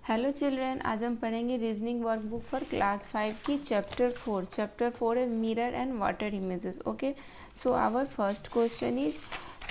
Hello children, आज हम पढ़ेंगे रीजनिंग वर्कबुक फॉर क्लास 5 की चैप्टर 4 है mirror and water images. Okay, so our first question is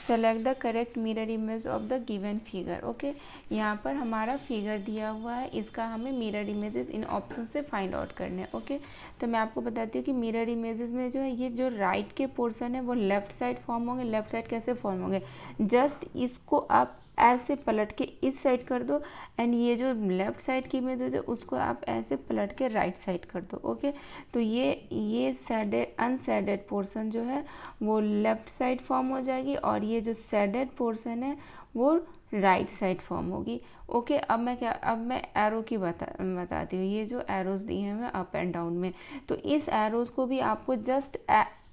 select the correct mirror image of the given figure. Okay, यहाँ पर हमारा figure दिया हुआ है, इसका हमें मिरर इमेजेस इन ऑप्शन से फाइंड आउट करने हैं. ओके, तो मैं आपको बताती हूँ कि मिरर इमेजेस में जो है ये जो राइट के पोर्शन है वो लेफ्ट साइड फॉर्म होंगे. लेफ्ट साइड कैसे फॉर्म होंगे? जस्ट इसको आप ऐसे पलट के इस साइड कर दो एंड ये जो लेफ्ट साइड की इमेजेस है उसको आप ऐसे पलट के राइट साइड कर दो. ओके, तो ये सैडेड अनसैडेड पोर्शन जो है वो लेफ्ट साइड फॉर्म हो जाएगी और ये जो सैडेड पोर्शन है वो राइट साइड फॉर्म होगी. ओके, अब मैं एरो की बताती हूँ. ये जो एरोज दिए हैं हमें अप एंड डाउन में, तो इस एरोज को भी आपको जस्ट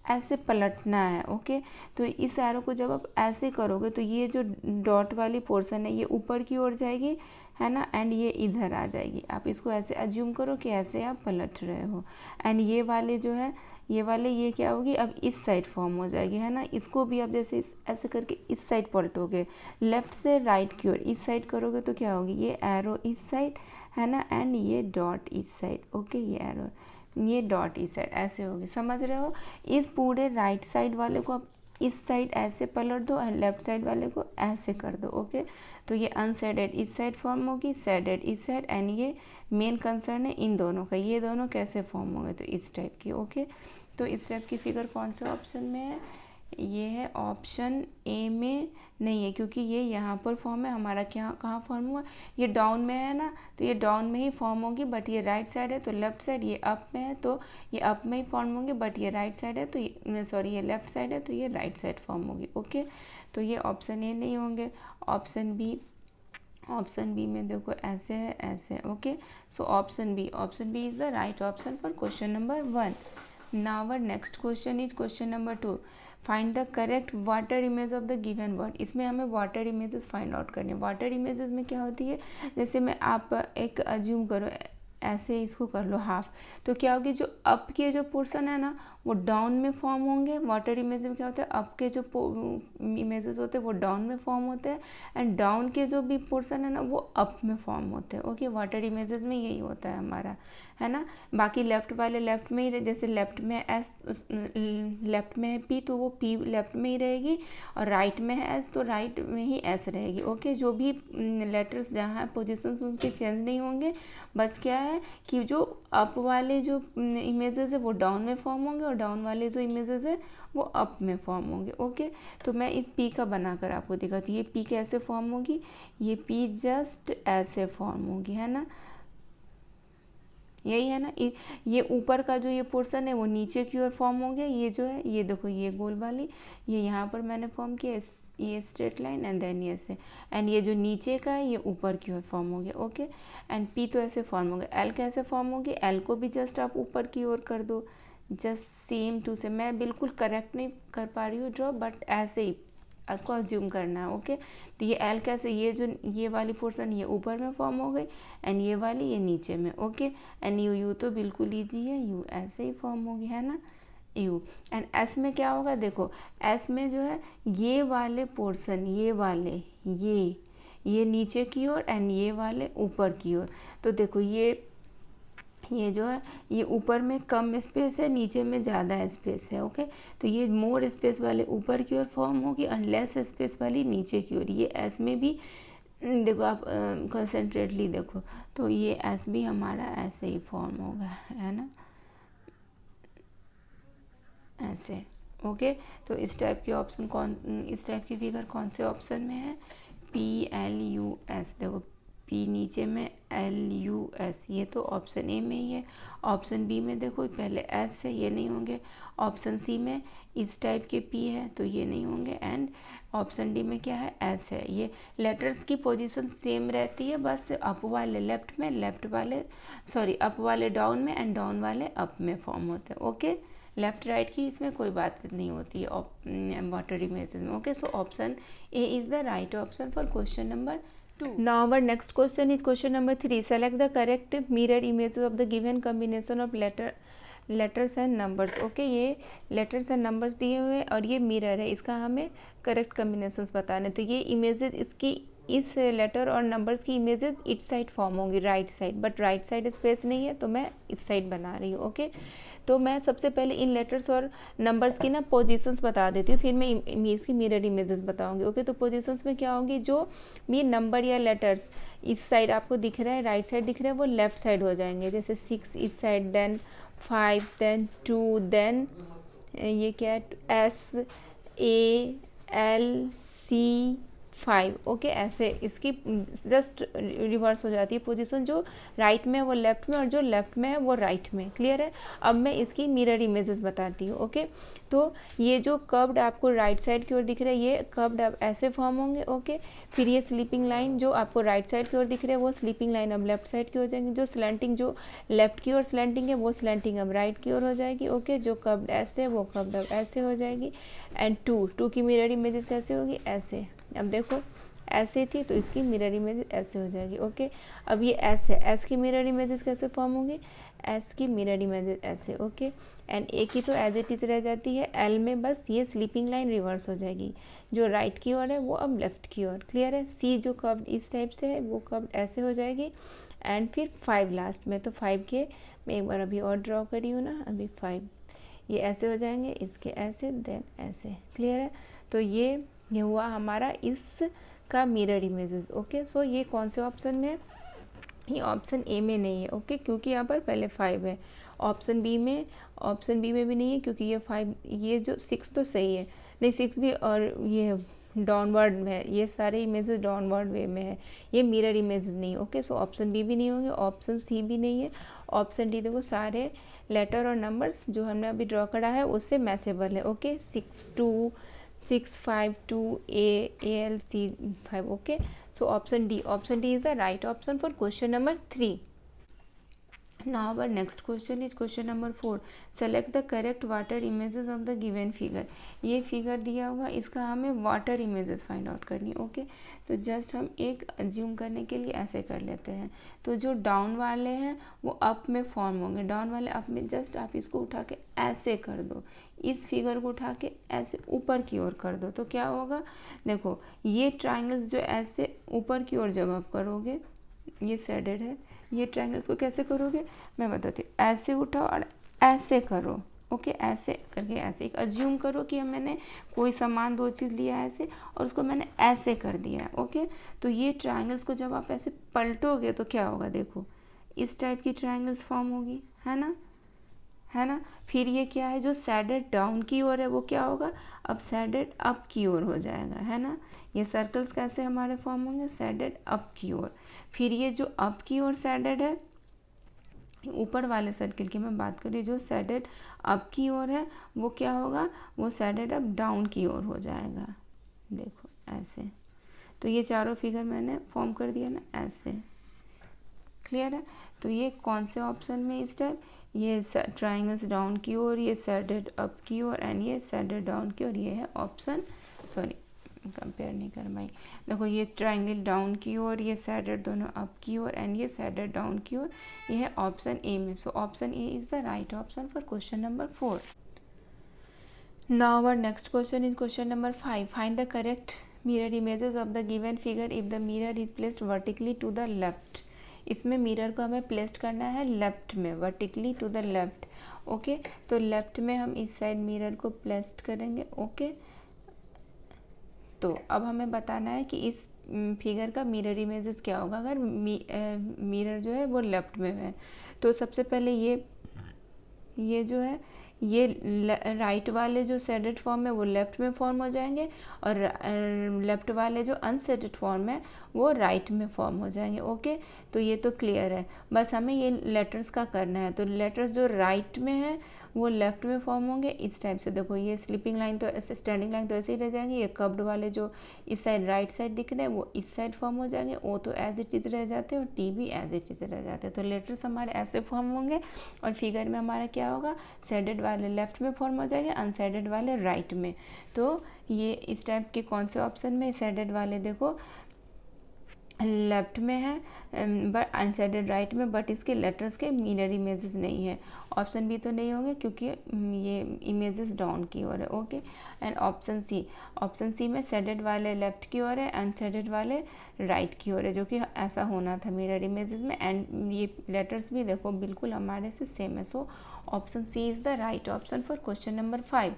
ऐसे पलटना है. ओके, तो इस एरो को जब आप ऐसे करोगे तो ये जो डॉट वाली पोर्शन है ये ऊपर की ओर जाएगी, है ना, एंड ये इधर आ जाएगी. आप इसको ऐसे अज्यूम करो कि ऐसे आप पलट रहे हो एंड ये वाले जो है ये क्या होगी, अब इस साइड फॉर्म हो जाएगी, है ना. इसको भी आप जैसे ऐसे करके इस साइड पलटोगे, लेफ्ट से राइट की ओर इस साइड करोगे तो क्या होगी, ये एरो इस साइड, है ना, एंड ये डॉट इस साइड. ओके, ये एरो ये डॉट इस साइड ऐसे होगी. समझ रहे हो? इस पूरे राइट साइड वाले को आप इस साइड ऐसे पलट दो एंड लेफ्ट साइड वाले को ऐसे कर दो. ओके, तो ये अनसैडेड इस साइड फॉर्म होगी, सैडेड इस साइड, एंड ये मेन कंसर्न है इन दोनों का, ये दोनों कैसे फॉर्म होंगे तो इस टाइप की. ओके, तो इस टाइप की फिगर कौन से ऑप्शन में है? ये है ऑप्शन ए में नहीं है, क्योंकि ये यहाँ पर फॉर्म है. हमारा क्या कहाँ फॉर्म हुआ? ये डाउन में है ना, तो ये डाउन में ही फॉर्म होगी. बट ये राइट साइड है तो लेफ्ट साइड, ये अप में है तो ये अप में ही फॉर्म होंगे. बट ये राइट साइड है तो ये लेफ्ट साइड है तो ये राइट साइड फॉर्म होगी. ओके, तो ये ऑप्शन ए नहीं होंगे. ऑप्शन बी में देखो ऐसे है ऐसे. Okay, so option B is the right option for question number 1. Now our next question is question number 2. Find the correct water image of the given word. इसमें हमें water images find out करनी है. Water images में क्या होती है, जैसे मैं आप एक अज्यूम करो ऐसे इसको कर लो हाफ, तो क्या होगी, जो अप के जो पोर्शन है ना वो डाउन में फॉर्म होंगे. वाटर इमेज में क्या होता है, अप के जो इमेजेस होते हैं वो डाउन में फॉर्म होते हैं एंड डाउन के जो भी पोर्शन है ना वो अप में फॉर्म होते हैं. ओके, वाटर इमेजेस में यही होता है हमारा, है ना. बाकी लेफ्ट वाले लेफ्ट में ही, जैसे लेफ्ट में एस, लेफ्ट में है पी तो वो पी लेफ्ट में ही रहेगी, और राइट में है एस तो राइट में ही एस रहेगी. ओके, जो भी लेटर्स जहाँ पोजिशन उनके चेंज नहीं होंगे. बस क्या है कि जो अप वाले जो इमेजेस है वो डाउन में फॉर्म होंगे और डाउन वाले जो इमेजेस है वो अप में फॉर्म होंगे. ओके, तो मैं इस पी का बनाकर आपको दिखाती हूँ. ये पी कैसे फॉर्म होगी, ये पी जस्ट ऐसे फॉर्म होगी, है ना. यही है ना, ये ऊपर का जो ये पोर्शन है वो नीचे की ओर फॉर्म हो गया. ये जो है ये देखो ये गोल वाली, ये यहाँ पर मैंने फॉर्म किया, ये स्ट्रेट लाइन एंड देन ये से, एंड ये जो नीचे का है ये ऊपर की ओर फॉर्म हो गया. ओके, एंड पी तो ऐसे फॉर्म हो गया. एल कैसे फॉर्म होगी, एल को भी जस्ट आप ऊपर की ओर कर दो, जस्ट सेम टू से. मैं बिल्कुल करेक्ट नहीं कर पा रही हूँ ड्रॉ, बट ऐसे ही आपको अज्यूम करना है. ओके, तो ये एल कैसे, ये जो ये वाली पोर्शन ये ऊपर में फॉर्म हो गई एंड ये वाली ये नीचे में. ओके, एंड यू तो बिल्कुल ईजी है, यू ऐसे ही फॉर्म होगी, है ना, यू. एंड एस में क्या होगा, देखो एस में जो है ये वाले पोर्शन, ये वाले ये नीचे की ओर एंड ये वाले ऊपर की ओर. तो देखो ये जो है ये ऊपर में कम स्पेस है, नीचे में ज़्यादा स्पेस है. ओके, तो ये मोर स्पेस वाले ऊपर की ओर फॉर्म होगी और लेस स्पेस वाली नीचे की ओर. ये एस में भी देखो आप कंसंट्रेटली देखो तो ये एस भी हमारा ऐसे ही फॉर्म होगा, है ना, ऐसे. ओके, तो इस टाइप की फिगर कौन से ऑप्शन में है, PLUS. देखो पी नीचे में LUS, ये तो ऑप्शन ए में ही है. ऑप्शन बी में देखो पहले एस है, ये नहीं होंगे. ऑप्शन सी में इस टाइप के पी है तो ये नहीं होंगे. एंड ऑप्शन डी में क्या है, एस है. ये लेटर्स की पोजीशन सेम रहती है, बस अप वाले लेफ्ट में, अप वाले डाउन में एंड डाउन वाले अप में फॉर्म होते हैं. ओके, लेफ्ट राइट की इसमें कोई बात नहीं होती है वाटर इमेजेस में. Okay, so option A is the right option for question number 2. Now our next question is question number 3. Select the correct mirror images of the given combination of letters and numbers. Okay, ये letters and numbers दिए हुए हैं और ये mirror है, इसका हमें correct combinations बताने. तो ये इमेजेस इसकी इस लेटर और नंबर्स की इमेजेस इस साइड फॉर्म होंगी, right side, but right side space नहीं है तो मैं इस साइड बना रही हूँ। ओके, तो मैं सबसे पहले इन लेटर्स और नंबर्स की ना पोजीशंस बता देती हूँ, फिर मैं इसकी मिरर इमेजेस बताऊंगी। ओके, तो पोजीशंस में क्या होंगी, जो भी नंबर या लेटर्स इस साइड आपको दिख रहा है, राइट साइड दिख रहा है, वो लेफ्ट साइड हो जाएंगे। जैसे 6 इस साइड, देन 5, देन 2, देन ये क्या है, SALC5। ओके, ऐसे इसकी जस्ट रिवर्स हो जाती है पोजीशन, जो राइट में है वो लेफ्ट में और जो लेफ्ट में है वो राइट में। क्लियर है? अब मैं इसकी मिरर इमेजेस बताती हूँ। ओके, तो ये जो कर्व्ड आपको राइट साइड की ओर दिख रहा है, ये कर्व्ड अब ऐसे फॉर्म होंगे। ओके, फिर ये स्लीपिंग लाइन जो आपको राइट साइड की ओर दिख रहा है, वो स्लीपिंग लाइन अब लेफ्ट साइड की हो जाएंगी। जो स्लैंटिंग, जो लेफ्ट की ओर स्लैंटिंग है, वो स्लैंटिंग अब राइट की ओर हो जाएगी। ओके, जो कर्व्ड ऐसे है वो कर्व्ड अब ऐसे हो जाएगी। एंड टू की मिरर इमेजेस कैसे होगी, ऐसे। अब देखो ऐसे थी तो इसकी मिरर इमेज ऐसे हो जाएगी। ओके, अब ये एस है, एस की मिरर इमेजेस कैसे फॉर्म होंगी, एस की मिरर इमेजेस ऐसे। ओके, एंड ए की तो एज इट इज रह जाती है। एल में बस ये स्लीपिंग लाइन रिवर्स हो जाएगी, जो राइट की ओर है वो अब लेफ्ट की ओर। क्लियर है? सी जो कर्व इस टाइप से है वो कर्व ऐसे हो जाएगी। एंड फिर 5 लास्ट में, तो 5 के मैं एक बार अभी और ड्रॉ करी हूँ ना, अभी 5 ये ऐसे हो जाएंगे, इसके ऐसे, देन ऐसे। क्लियर है? तो ये हुआ हमारा इस का मिरर इमेजेस। ओके, सो ये कौन से ऑप्शन में है, ये ऑप्शन ए में नहीं है। ओके, क्योंकि यहाँ पर पहले 5 है। ऑप्शन बी में भी नहीं है, क्योंकि ये 5, ये जो 6 तो सही है, नहीं 6 भी, और ये डाउनवर्ड में है, ये सारे इमेजेस डाउनवर्ड वे में है, ये मिरर इमेजेस नहीं। ओके, सो ऑप्शन बी भी नहीं होंगे, ऑप्शन सी भी नहीं है, ऑप्शन डी देखो सारे लेटर और नंबर्स जो हमने अभी ड्रॉ करा है उससे मैचेबल है। Okay, 6 2 6 5 2 ALC5. Okay, so option D is the right option for question number 3. Now our next question is question number 4. Select the correct water images of the given figure. ये figure दिया हुआ, इसका हमें water images find out करनी है। Okay, तो just हम एक अज्यूम करने के लिए ऐसे कर लेते हैं। तो जो डाउन वाले हैं वो अप में फॉर्म होंगे, डाउन वाले अप में, जस्ट आप इसको उठा के ऐसे कर दो, इस फिगर को उठा के ऐसे ऊपर की ओर कर दो, तो क्या होगा, देखो ये ट्राइंगल्स जो ऐसे ऊपर की ओर जब आप करोगे, ये शेडेड है, ये ट्रायंगल्स को कैसे करोगे मैं बताती हूँ। ऐसे उठाओ और ऐसे करो। ओके, ऐसे करके ऐसे एक अज्यूम करो कि मैंने कोई सामान, दो चीज़ लिया है ऐसे और उसको मैंने ऐसे कर दिया है। ओके, तो ये ट्रायंगल्स को जब आप ऐसे पलटोगे तो क्या होगा, देखो इस टाइप की ट्रायंगल्स फॉर्म होगी, है ना, है ना। फिर ये क्या है, जो सैडेड डाउन की ओर है वो क्या होगा, अब सैडेड अप की ओर हो जाएगा, है ना। ये सर्कल्स कैसे हमारे फॉर्म होंगे, सैडेड अप की ओर। फिर ये जो अप की ओर सैडेड है, ऊपर वाले सर्कल की मैं बात करी, जो सैडेड अप की ओर है वो क्या होगा, वो सैडेड अप डाउन की ओर हो जाएगा। देखो ऐसे, तो ये चारों फिगर मैंने फॉर्म कर दिया ना ऐसे। क्लियर है? तो ये कौन से ऑप्शन में इस टाइप, ये ट्राइंगल्स डाउन की ओर, ये सैडेड अप की ओर, एंड ये सैडेड डाउन की ओर, ये है ऑप्शन, सॉरी कंपेयर नहीं कर पाई। देखो ये ट्राइंगल डाउन की ओर, ये सैडेड दोनों अप की ओर, एंड ये सैडेड डाउन की ओर, ये है ऑप्शन ए में। So option A is the right option for question number 4. Now our next question is question number 5. Find the correct mirror images of the given figure if the mirror is placed vertically to the left. इसमें mirror को हमें place करना है left में, vertically to the left. Okay, तो left में हम इस साइड मिरर को प्लेस करेंगे। ओके, तो अब हमें बताना है कि इस फिगर का मिरर इमेजेस क्या होगा अगर मिरर जो है वो लेफ्ट में है। तो सबसे पहले ये जो है, ये राइट वाले जो सेडेड फॉर्म है वो लेफ्ट में फॉर्म हो जाएंगे, और लेफ्ट वाले जो अनसेडेड फॉर्म है वो राइट में फॉर्म हो जाएंगे। ओके, तो ये तो क्लियर है, बस हमें ये लेटर्स का करना है। तो लेटर्स जो राइट में है वो लेफ्ट में फॉर्म होंगे इस टाइप से। देखो ये स्लीपिंग लाइन तो ऐसे, स्टैंडिंग लाइन तो ऐसे ही रह जाएंगे। ये कर्व्ड वाले जो इस साइड राइट साइड दिख रहे हैं वो इस साइड फॉर्म हो जाएंगे। ओ तो एज इट इज रह जाते हैं और टी भी एज इट इज रह जाते हैं। तो लेटर्स हमारे ऐसे फॉर्म होंगे, और फिगर में हमारा क्या होगा, सेडेड वाले लेफ्ट में फॉर्म हो जाएंगे, अनसेडेड वाले राइट में। तो ये इस टाइप के कौन से ऑप्शन में सेडेड वाले, देखो लेफ्ट में है बट अनशेडेड राइट में, बट इसके लेटर्स के मिरर इमेजेस नहीं है। ऑप्शन बी तो नहीं होंगे क्योंकि ये इमेजेस डाउन की ओर है। ओके, एंड ऑप्शन सी में शेडेड वाले लेफ्ट की ओर है, अनशेडेड वाले राइट की ओर है, जो कि ऐसा होना था मिरर इमेजेस में। एंड ये लेटर्स भी देखो बिल्कुल हमारे से सेम है। So option C is the right option for question number 5.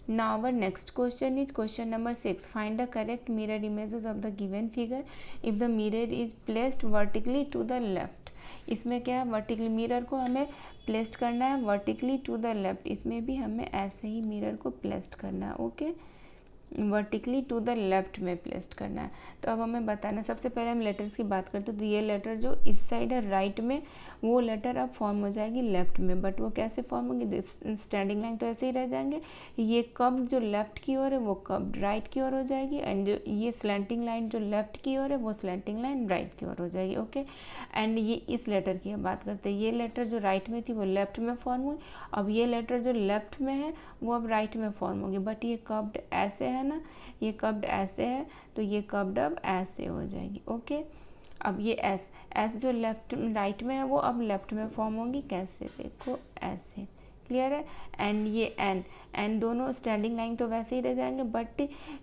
Now our next question is question number 6. Find the correct mirror images of the given figure if the mirror is placed vertically to the left. इसमें क्या है, vertically mirror को हमें placed करना है vertically to the left. इसमें भी हमें ऐसे ही मिरर को प्लेस्ड करना है। Okay, vertically to the left में प्लेस्ड करना है। तो अब हमें बताना, सबसे पहले हम लेटर्स की बात करते हैं। तो ये लेटर जो इस साइड है राइट में, वो लेटर अब फॉर्म हो जाएगी लेफ्ट में, बट वो कैसे फॉर्म होगी, स्टैंडिंग लाइन तो ऐसे ही रह जाएंगे। ये कब जो लेफ्ट की ओर है वो कब राइट की ओर हो जाएगी, एंड जो ये स्लैंटिंग लाइन जो लेफ्ट की ओर है वो स्लैंटिंग लाइन राइट की ओर हो जाएगी। ओके, एंड ये इस लेटर की हम बात करते हैं। ये लेटर जो राइट में थी वो लेफ्ट में फॉर्म हुई, अब ये लेटर जो लेफ्ट में है वो अब राइट में फॉर्म होगी, बट ये कब्ड ऐसे है ना, ये कब्ड ऐसे है, तो ये कब्ड अब ऐसे हो जाएगी। ओके, अब ये एस जो लेफ्ट राइट में है वो अब लेफ्ट में फॉर्म होगी, कैसे, देखो ऐसे, क्लियर है। एंड ये एन दोनों स्टैंडिंग लाइन तो वैसे ही रह जाएंगे, बट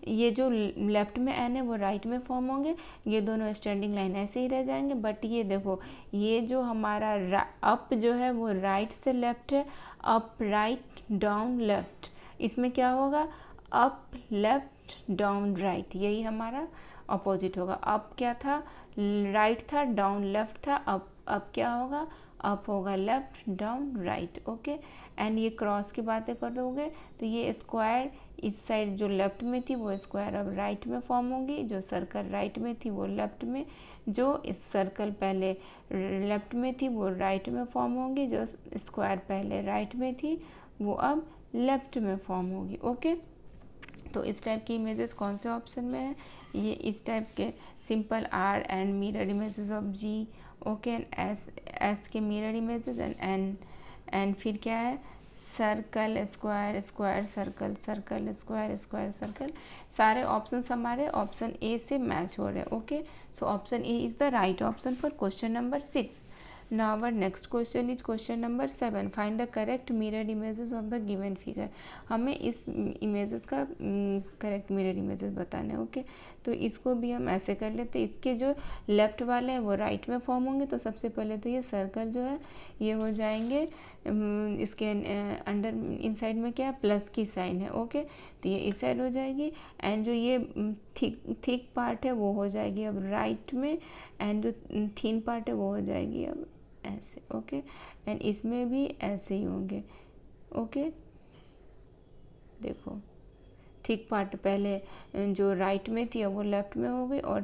ये जो लेफ्ट में एन है वो राइट में फॉर्म होंगे, ये दोनों स्टैंडिंग लाइन ऐसे ही रह जाएंगे। बट ये देखो, ये जो हमारा अप जो है वो राइट से लेफ्ट है, अप राइट डाउन लेफ्ट, इसमें क्या होगा, अप लेफ्ट डाउन राइट, यही हमारा अपोजिट होगा। अप क्या था, राइट था, डाउन लेफ्ट था, अप क्या होगा, अप होगा left down right. Okay, and ये क्रॉस की बातें कर दोगे तो ये स्क्वायर इस साइड जो लेफ्ट में थी वो स्क्वायर अब राइट में फॉर्म होगी, जो सर्कल राइट में थी वो लेफ्ट में, जो इस सर्कल पहले लेफ्ट में थी वो राइट में फॉर्म होगी, जो स्क्वायर पहले राइट में थी वो अब लेफ्ट में फॉर्म होगी। ओके, तो इस टाइप की इमेजेस कौन से ऑप्शन में है, ये इस टाइप के simple R and mirror images of G. Okay, and S के मिरर इमेजेस एंड फिर क्या है, circle square square circle circle square square circle, सारे ऑप्शन हमारे ऑप्शन ए से मैच हो रहे हैं। Okay, so option A is the right option for question number 6. Now our next question is question number 7. Find the correct mirror images of the given figure. हमें इस images का correct mirror images बताने हैं। Okay, तो इसको भी हम ऐसे कर लेते हैं। इसके जो लेफ्ट वाले हैं वो राइट में फॉर्म होंगे, तो सबसे पहले तो ये सर्कल जो है ये हो जाएंगे, इसके अंडर इनसाइड में क्या है, प्लस की साइन है। ओके, तो ये इस साइड हो जाएगी, एंड जो ये थिक पार्ट है वो हो जाएगी अब राइट में, एंड जो थिन पार्ट है वो हो जाएगी अब ऐसे। ओके, एंड इसमें भी ऐसे ही होंगे। ओके, देखो थिक पार्ट पहले जो राइट में थी अब वो लेफ्ट में हो गई, और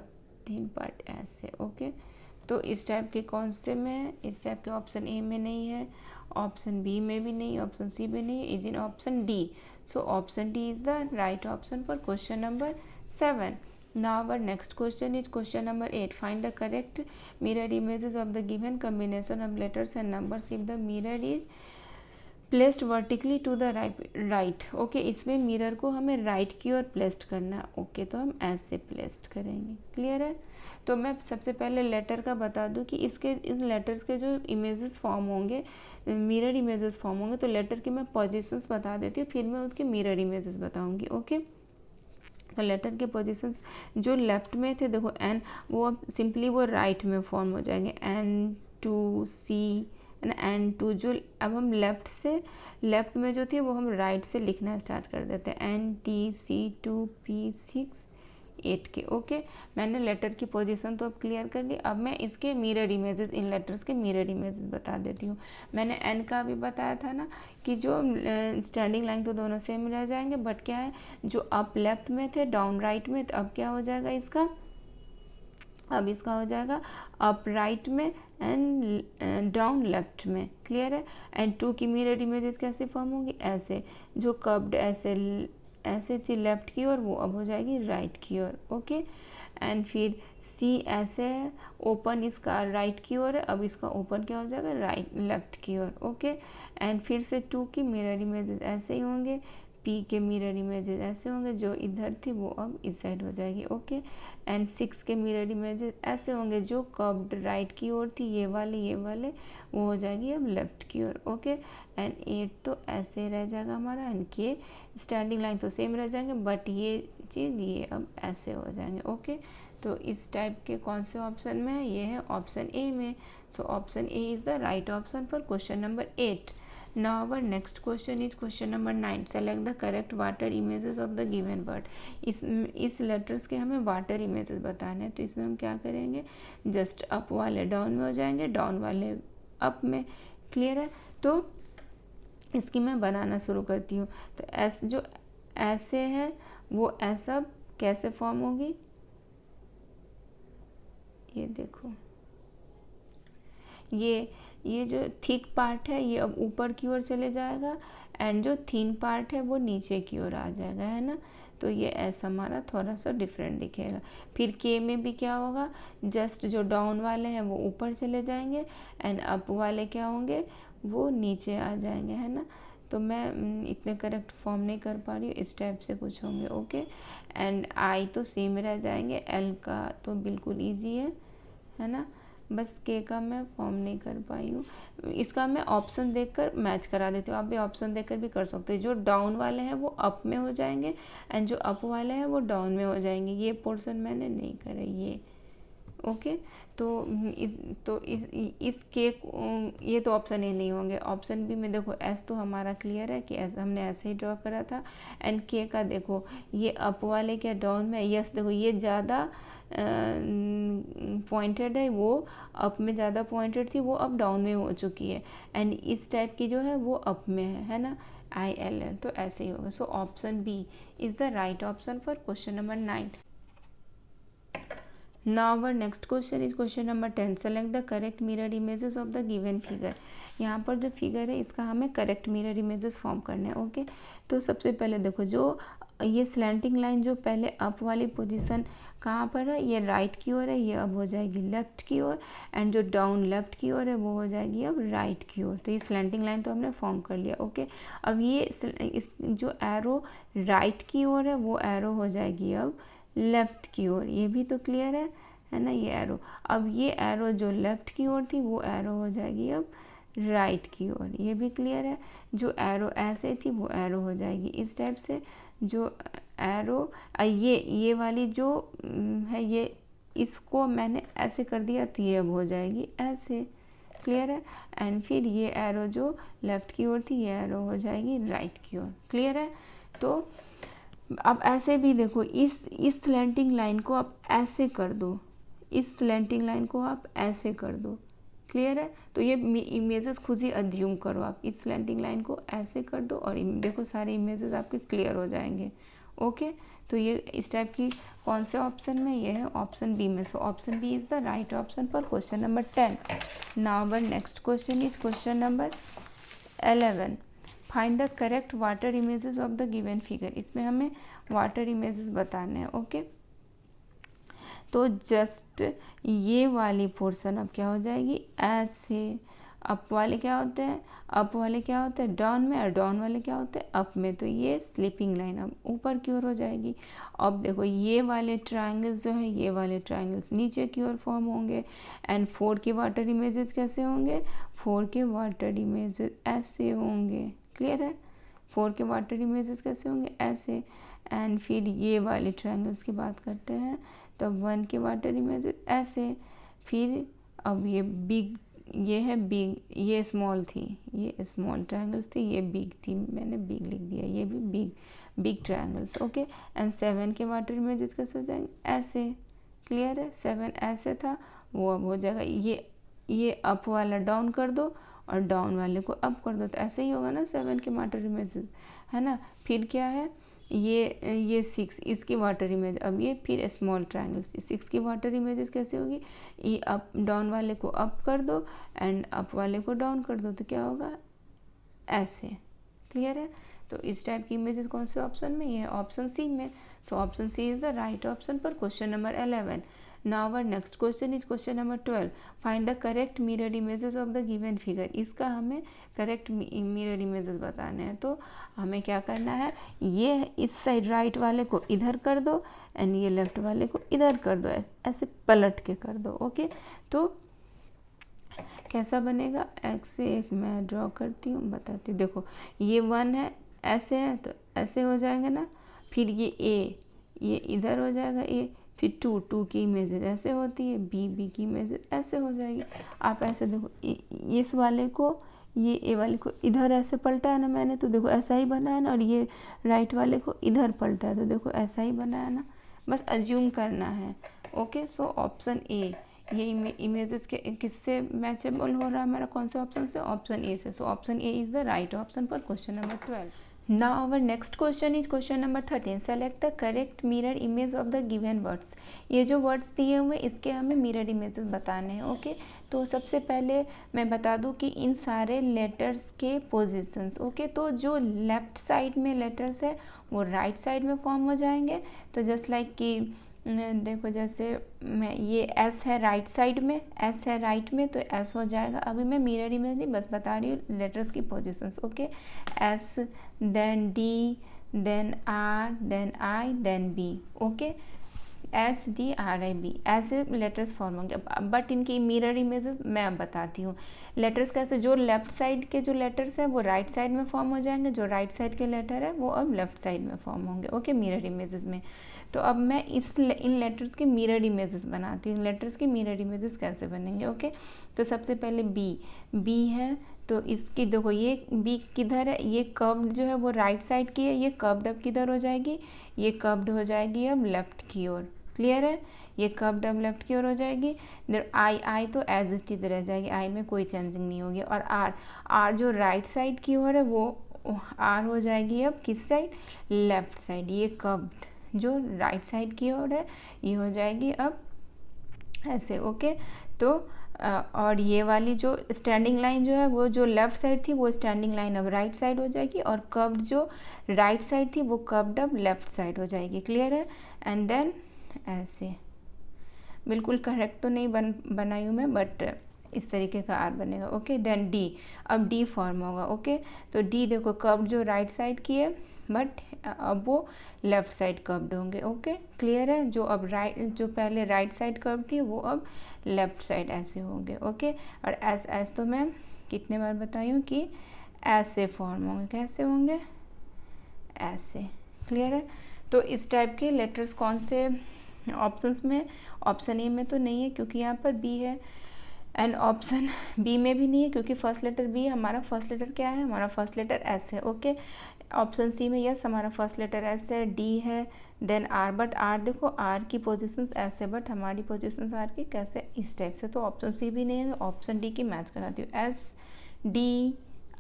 थिन पार्ट ऐसे। ओके, तो इस टाइप के कौन से में है, इस टाइप के ऑप्शन ए में नहीं है, ऑप्शन बी में भी नहीं, ऑप्शन सी में नहीं है, is in option D. So option D is the right option for question number 7. Now our next question is question number 8. Find the correct mirror images of the given combination of letters and numbers if the mirror is placed vertically to the right. Okay, इसमें mirror को हमें right की ओर placed करना है। Okay, तो हम ऐसे placed करेंगे, क्लियर है। तो मैं सबसे पहले लेटर का बता दूं कि इसके इन लेटर्स के जो इमेजेस फॉर्म होंगे, मिरर इमेजेस फॉर्म होंगे, तो लेटर के मैं पोजीशंस बता देती हूँ, फिर मैं उसके मिरर इमेजेस बताऊँगी। ओके, तो लेटर के पोजीशंस जो लेफ्ट में थे, देखो एन, वो अब सिंपली वो राइट में फॉर्म हो जाएंगे, N two C N two, जो अब हम लेफ्ट में जो थे वो हम राइट से लिखना स्टार्ट कर देते हैं, N T C two P 6 8 के। ओके, मैंने लेटर की पोजीशन तो अब क्लियर कर ली। अब मैं इसके मिरर इमेजेस, इन लेटर्स के मिरर इमेजेस बता देती हूँ। मैंने एन का भी बताया था ना कि जो स्टैंडिंग लाइन तो दोनों सेम रह जाएंगे, बट क्या है, जो अप लेफ्ट में थे डाउन राइट में, तो अब क्या हो जाएगा इसका, अब इसका हो जाएगा अप राइट में एंड डाउन लेफ्ट में, क्लियर है। एंड टू की मिरर इमेजेस कैसे फॉर्म होंगी, ऐसे, जो कर्व्ड ऐसे थी लेफ्ट की ओर, वो अब हो जाएगी राइट की ओर। ओके, एंड फिर सी ऐसे है, ओपन इसका राइट की ओर है, अब इसका ओपन क्या हो जाएगा, लेफ्ट की ओर। ओके, एंड फिर से टू की मिरर इमेजेस ऐसे ही होंगे, पी के मिरर इमेजेस ऐसे होंगे, जो इधर थी वो अब इस साइड हो जाएगी। ओके, एंड 6 के मिरर इमेजेस ऐसे होंगे, जो कर्व्ड राइट की ओर थी, ये वाले वो हो जाएगी अब लेफ्ट की ओर। ओके, एंड 8 तो ऐसे रह जाएगा हमारा, एंड के स्टैंडिंग लाइन तो सेम रह जाएंगे, बट ये चीज़ ये अब ऐसे हो जाएंगे। ओके, तो इस टाइप के कौन से ऑप्शन में है? ये है ऑप्शन ए में। So option A is the right option for question number 8। Now our next question is question number 9. Select the correct water images of the given word. इस लेटर्स के हमें वाटर इमेजेस बताने हैं, तो इसमें हम क्या करेंगे? जस्ट अप वाले डाउन में हो जाएंगे, डाउन वाले अप में। क्लियर है? तो इसकी मैं बनाना शुरू करती हूँ। तो जो ऐसे है वो ऐसा कैसे फॉर्म होगी? ये देखो, ये जो थिक पार्ट है ये अब ऊपर की ओर चले जाएगा, एंड जो थिन पार्ट है वो नीचे की ओर आ जाएगा, है ना। तो ये ऐसा हमारा थोड़ा सा डिफरेंट दिखेगा। फिर के में भी क्या होगा? जस्ट जो डाउन वाले हैं वो ऊपर चले जाएंगे, एंड अप वाले क्या होंगे? वो नीचे आ जाएंगे, है ना। तो मैं इतने करेक्ट फॉर्म नहीं कर पा रही हूँ, इस टाइप से कुछ होंगे। ओके, एंड आई तो सेम रह जाएंगे, एल का तो बिल्कुल ईजी है ना। बस के का मैं फॉर्म नहीं कर पाई हूँ। इसका मैं ऑप्शन देखकर मैच करा देती हूँ, आप भी ऑप्शन देखकर भी कर सकते हो। जो डाउन वाले हैं वो अप में हो जाएंगे, एंड जो अप वाले हैं वो डाउन में हो जाएंगे। ये पोर्शन मैंने नहीं करा ये। ओके, तो इस के ये तो ऑप्शन ए नहीं होंगे। ऑप्शन बी में देखो, एस तो हमारा क्लियर है कि एस हमने ऐसे ही ड्रॉ करा था, एंड के का देखो ये अप वाले क्या डाउन में। यस देखो, ये ज़्यादा पॉइंटेड है, वो अप में ज़्यादा पॉइंटेड थी, वो अब डाउन में हो चुकी है, एंड इस टाइप की जो है वो अप में है ना। ILL, तो ऐसे ही होगा। So option B is the right option for question number 9। Now our next question is question number 10. Select the correct mirror images of the given figure. यहाँ पर जो फिगर है इसका हमें करेक्ट मिरर इमेजेस फॉर्म करने हैं। Okay, तो सबसे पहले देखो, जो ये स्लैंटिंग लाइन जो पहले अप वाली पोजीशन कहाँ पर है? ये राइट की ओर है, ये अब हो जाएगी लेफ्ट की ओर, एंड जो डाउन लेफ्ट की ओर है वो हो जाएगी अब राइट की ओर। तो ये स्लैंटिंग लाइन तो हमने फॉर्म कर लिया। ओके, अब ये इस जो एरो राइट की ओर है वो एरो हो जाएगी अब लेफ़्ट की ओर। ये भी तो क्लियर है ना। ये एरो, अब ये एरो जो लेफ़्ट की ओर थी वो एरो हो जाएगी अब राइट की ओर। ये भी क्लियर है। जो एरो ऐसे थी वो एरो हो जाएगी इस टाइप से। जो एरो ये वाली जो है, ये इसको मैंने ऐसे कर दिया तो ये अब हो जाएगी ऐसे। क्लियर है। एंड फिर ये एरो जो लेफ़्ट की ओर थी ये एरो हो जाएगी राइट की ओर। क्लियर है। तो अब ऐसे भी देखो, इस स्लैंटिंग लाइन को आप ऐसे कर दो, इस स्लैंटिंग लाइन को आप ऐसे कर दो। क्लियर है। तो ये इमेजेस खुद ही अज्यूम करो, आप इस स्लैंटिंग लाइन को ऐसे कर दो और देखो सारे इमेजेस आपके क्लियर हो जाएंगे। ओके, तो ये इस टाइप की कौन से ऑप्शन में? ये है ऑप्शन बी में। So option B is the right option for question number 10। Now our next question is question number 11। Find the correct water images of the given figure. इसमें हमें वाटर इमेजेस बताने हैं। Okay, तो just ये वाली portion अब क्या हो जाएगी? ऐसे। अप वाले क्या होते हैं? अप वाले क्या होते हैं? डाउन में। और डाउन वाले क्या होते हैं? अप में। तो ये स्लीपिंग लाइन अब ऊपर की ओर हो जाएगी। अब देखो, ये वाले ट्रायंगल्स जो है, ये वाले ट्रायंगल्स नीचे की ओर फॉर्म होंगे। एंड 4 के वाटर इमेजेस कैसे होंगे? 4 के वाटर इमेजेस ऐसे होंगे। क्लियर है। 4 के वाटर इमेजेस कैसे होंगे? ऐसे। एंड फिर ये वाले ट्रायंगल्स की बात करते हैं, तो 1 के वाटर इमेजेस ऐसे। फिर अब ये बिग, ये है बिग, ये स्मॉल थी, ये स्मॉल ट्रायंगल्स थी, ये बिग थी, मैंने बिग लिख दिया, ये भी बिग ट्रायंगल्स। ओके, एंड 7 के वाटर इमेजेस कैसे हो जाएंगे? ऐसे। क्लियर है। 7 ऐसे था, वो अब हो जाएगा ये अप वाला डाउन कर दो और डाउन वाले को अप कर दो, तो ऐसे ही होगा ना 7 के वाटर इमेजेस, है ना। फिर क्या है? ये 6 इसकी वाटर इमेज। अब ये फिर स्मॉल ट्रायंगल्स, 6 की वाटर इमेजेस कैसे होगी? ये अप डाउन वाले को अप कर दो एंड अप वाले को डाउन कर दो, तो क्या होगा? ऐसे। क्लियर है। तो इस टाइप की इमेजेस कौन से ऑप्शन में? ये है ऑप्शन सी में। So option C is the right option for question number 11। Now our next question is question number 12, find the correct mirror images of the given figure. इसका हमें correct mirror images बताने हैं। तो हमें क्या करना है, ये इस साइड राइट वाले को इधर कर दो एंड ये लेफ्ट वाले को इधर कर दो, ऐसे पलट के कर दो। ओके, तो कैसा बनेगा, ऐसे एक मैं ड्रॉ करती हूँ, बताती हूँ। देखो ये 1 है, ऐसे है तो ऐसे हो जाएंगे ना, फिर ये ए, ये इधर हो जाएगा ए, फिर 2 की इमेजेस ऐसे होती है, बी की इमेजेस ऐसे हो जाएगी। आप ऐसे देखो, इस वाले को, ये ए वाले को इधर ऐसे पलटा है ना मैंने, तो देखो ऐसा ही बना है ना, और ये राइट वाले को इधर पलटा है तो देखो ऐसा ही बना है ना, बस अज्यूम करना है। ओके, सो ऑप्शन ए, ये इमेजेस के किससे मैचेबल हो रहा है हमारा, कौन से ऑप्शन से, ऑप्शन ए से। सो option A is the right option for question number 12। Now our next question is question number 13. Select the correct mirror image of the given words. ये जो वर्ड्स दिए हुए इसके हमें मिरर इमेजेस बताने हैं। ओके, तो सबसे पहले मैं बता दूं कि इन सारे लेटर्स के पोजीशंस। ओके, तो जो लेफ्ट साइड में लेटर्स है वो राइट साइड में फॉर्म हो जाएंगे। तो जस्ट लाइक कि देखो, जैसे मैं ये एस है राइट साइड में, एस है राइट में, तो एस हो जाएगा। अभी मैं मिरर इमेज नहीं बस बता रही हूँ लेटर्स की positions. Okay, S, then D, then R, then I, then B. Okay, S D R I B ऐसे लेटर्स फॉर्म होंगे। बट इनकी मिरर इमेजेस मैं अब बताती हूँ। लेटर्स कैसे, जो लेफ्ट साइड के जो लेटर्स हैं वो राइट साइड में फॉर्म हो जाएंगे, जो राइट साइड के लेटर है वो अब लेफ्ट साइड में फॉर्म होंगे। ओके, मिरर इमेजेस में। तो अब मैं इन लेटर्स के मिरर इमेजेस बनाती हूँ। लेटर्स के मिरर इमेजेस कैसे बनेंगे। ओके, तो सबसे पहले बी है, तो इसकी देखो ये बी किधर है, ये कर्व्ड जो है वो राइट साइड की है, ये कर्व्ड अब किधर हो जाएगी, ये कर्व्ड हो जाएगी अब लेफ्ट की ओर। क्लियर है, ये कर्व्ड अब लेफ्ट की ओर हो जाएगी। देन आई तो एज इट इज रह जाएगी, आई में कोई चेंजिंग नहीं होगी। और आर जो राइट साइड की ओर है वो आर हो जाएगी अब किस साइड, लेफ्ट साइड। ये कर्व्ड जो राइट साइड की ओर है ये हो जाएगी अब ऐसे। ओके, तो और ये वाली जो स्टैंडिंग लाइन जो है वो जो लेफ्ट साइड थी वो स्टैंडिंग लाइन अब राइट साइड हो जाएगी, और कर्व्ड जो राइट साइड थी वो कर्व्ड अब लेफ्ट साइड हो जाएगी। क्लियर है, एंड देन ऐसे। बिल्कुल करेक्ट तो नहीं बनाई हूँ मैं, बट इस तरीके का आर बनेगा। ओके, देन डी, अब डी फॉर्म होगा। ओके, तो डी देखो कर्व्ड जो राइट साइड की है बट अब वो लेफ्ट साइड कर्व्ड होंगे। ओके, क्लियर है, जो अब जो पहले राइट साइड कर्व थी वो अब लेफ्ट साइड ऐसे होंगे। ओके, और एस तो मैं कितने बार बताई हूँ कि ऐसे फॉर्म होंगे। कैसे होंगे, ऐसे। क्लियर है, तो इस टाइप के लेटर्स कौन से ऑप्शंस में, ऑप्शन ए में तो नहीं है क्योंकि यहाँ पर बी है, एंड ऑप्शन बी में भी नहीं है क्योंकि फर्स्ट लेटर बी है। हमारा फर्स्ट लेटर क्या है, हमारा फर्स्ट लेटर एस है। ओके, ऑप्शन सी में यस हमारा फर्स्ट लेटर एस है, डी है, देन आर। बट आर देखो, आर की पोजीशंस ऐसे, बट हमारी पोजीशंस आर की कैसे, इस टाइप से। तो ऑप्शन सी भी नहीं है, तो ऑप्शन डी की मैच कराती हूँ। S D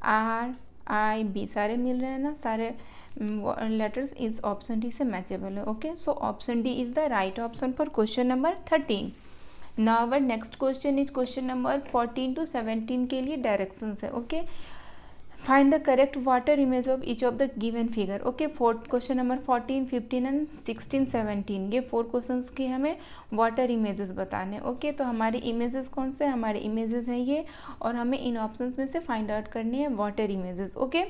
R I B सारे मिल रहे हैं ना, सारे लेटर्स इस ऑप्शन डी से मैचेबल है। Okay, so option D is the right option for question number 13। Now our next question is question number 14 to 17 के लिए डायरेक्शंस है। Okay, find the correct water image of each of the given figure. Okay, question number 14, 15 and 16, 17 ये 4 questions के हमें water images बताने। Okay, तो हमारे images कौन से, हमारे इमेजेस हैं ये, और हमें इन ऑप्शंस में से फाइंड आउट करनी है वाटर इमेजेस। ओके,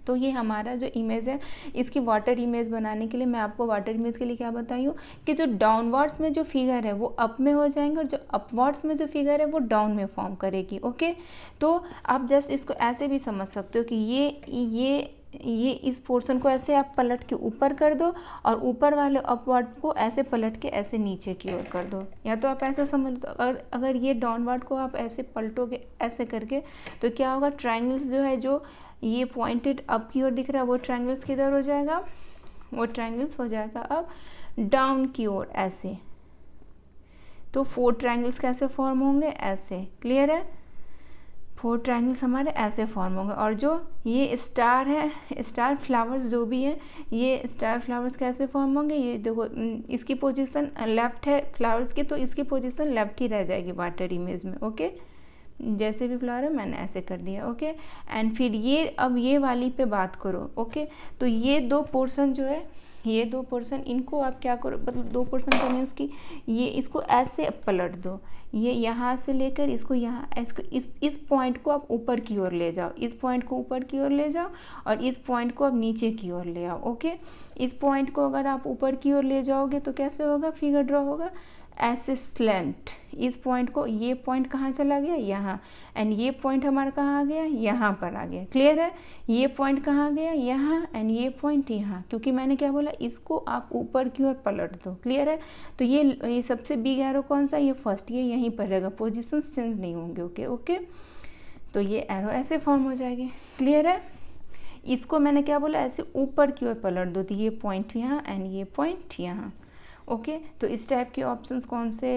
तो ये हमारा जो इमेज है इसकी वाटर इमेज बनाने के लिए मैं आपको वाटर इमेज के लिए क्या बताई हूँ कि जो डाउनवर्ड्स में जो फिगर है वो अप में हो जाएंगे, और जो अपवर्ड्स में जो फिगर है वो डाउन में फॉर्म करेगी। ओके, तो आप जस्ट इसको ऐसे भी समझ सकते हो कि ये इस पोर्शन को ऐसे आप पलट के ऊपर कर दो, और ऊपर वाले अपवर्ड को ऐसे पलट के ऐसे नीचे की ओर कर दो। या तो आप ऐसा समझ दो, अगर ये डाउनवर्ड को आप ऐसे पलटोगे ऐसे करके तो क्या होगा, ट्रायंगल्स जो है, जो ये पॉइंटेड अप की ओर दिख रहा है वो ट्रायंगल्स किधर हो जाएगा, वो ट्रायंगल्स हो जाएगा अब डाउन की ओर ऐसे। तो 4 ट्रायंगल्स कैसे फॉर्म होंगे, ऐसे। क्लियर है, 4 ट्रायंगल्स हमारे ऐसे फॉर्म होंगे। और जो ये स्टार है, स्टार फ्लावर्स जो भी है, ये स्टार फ्लावर्स कैसे फॉर्म होंगे, ये देखो इसकी पोजीशन लेफ्ट है फ्लावर्स की, तो इसकी पोजीशन लेफ्ट ही रह जाएगी वाटर इमेज में। ओके, जैसे भी फ्लावर है मैंने ऐसे कर दिया, ओके। एंड फिर ये अब ये वाली पे बात करो, ओके। तो ये दो पोर्शन जो है, ये दो पोर्शन, इनको आप क्या करो, मतलब दो पोर्शन का मीन्स कि ये इसको ऐसे पलट दो, ये यहाँ से लेकर इसको यहाँ, इसको इस पॉइंट को आप ऊपर की ओर ले जाओ, इस पॉइंट को ऊपर की ओर ले जाओ और इस पॉइंट को आप नीचे की ओर ले आओ, ओके। इस पॉइंट को अगर आप ऊपर की ओर ले जाओगे तो कैसे होगा, फिगर ड्रॉ होगा ऐसे स्लैंट। इस पॉइंट को, ये पॉइंट कहाँ चला गया, यहाँ, एंड ये पॉइंट हमारा कहाँ आ गया, यहाँ पर आ गया, क्लियर है। ये पॉइंट कहाँ गया, यहाँ, एंड ये पॉइंट यहाँ, क्योंकि मैंने क्या बोला, इसको आप ऊपर की ओर पलट दो, क्लियर है। तो ये सबसे बिग एरो कौन सा, ये फर्स्ट, ये यहीं पर रहेगा, पोजिशन चेंज नहीं होंगे, ओके ओके। तो ये एरो ऐसे फॉर्म हो जाएगी, क्लियर है। इसको मैंने क्या बोला, ऐसे ऊपर की ओर पलट दो, तो ये पॉइंट यहाँ एंड ये पॉइंट यहाँ, ओके। तो इस टाइप के ऑप्शंस कौन से,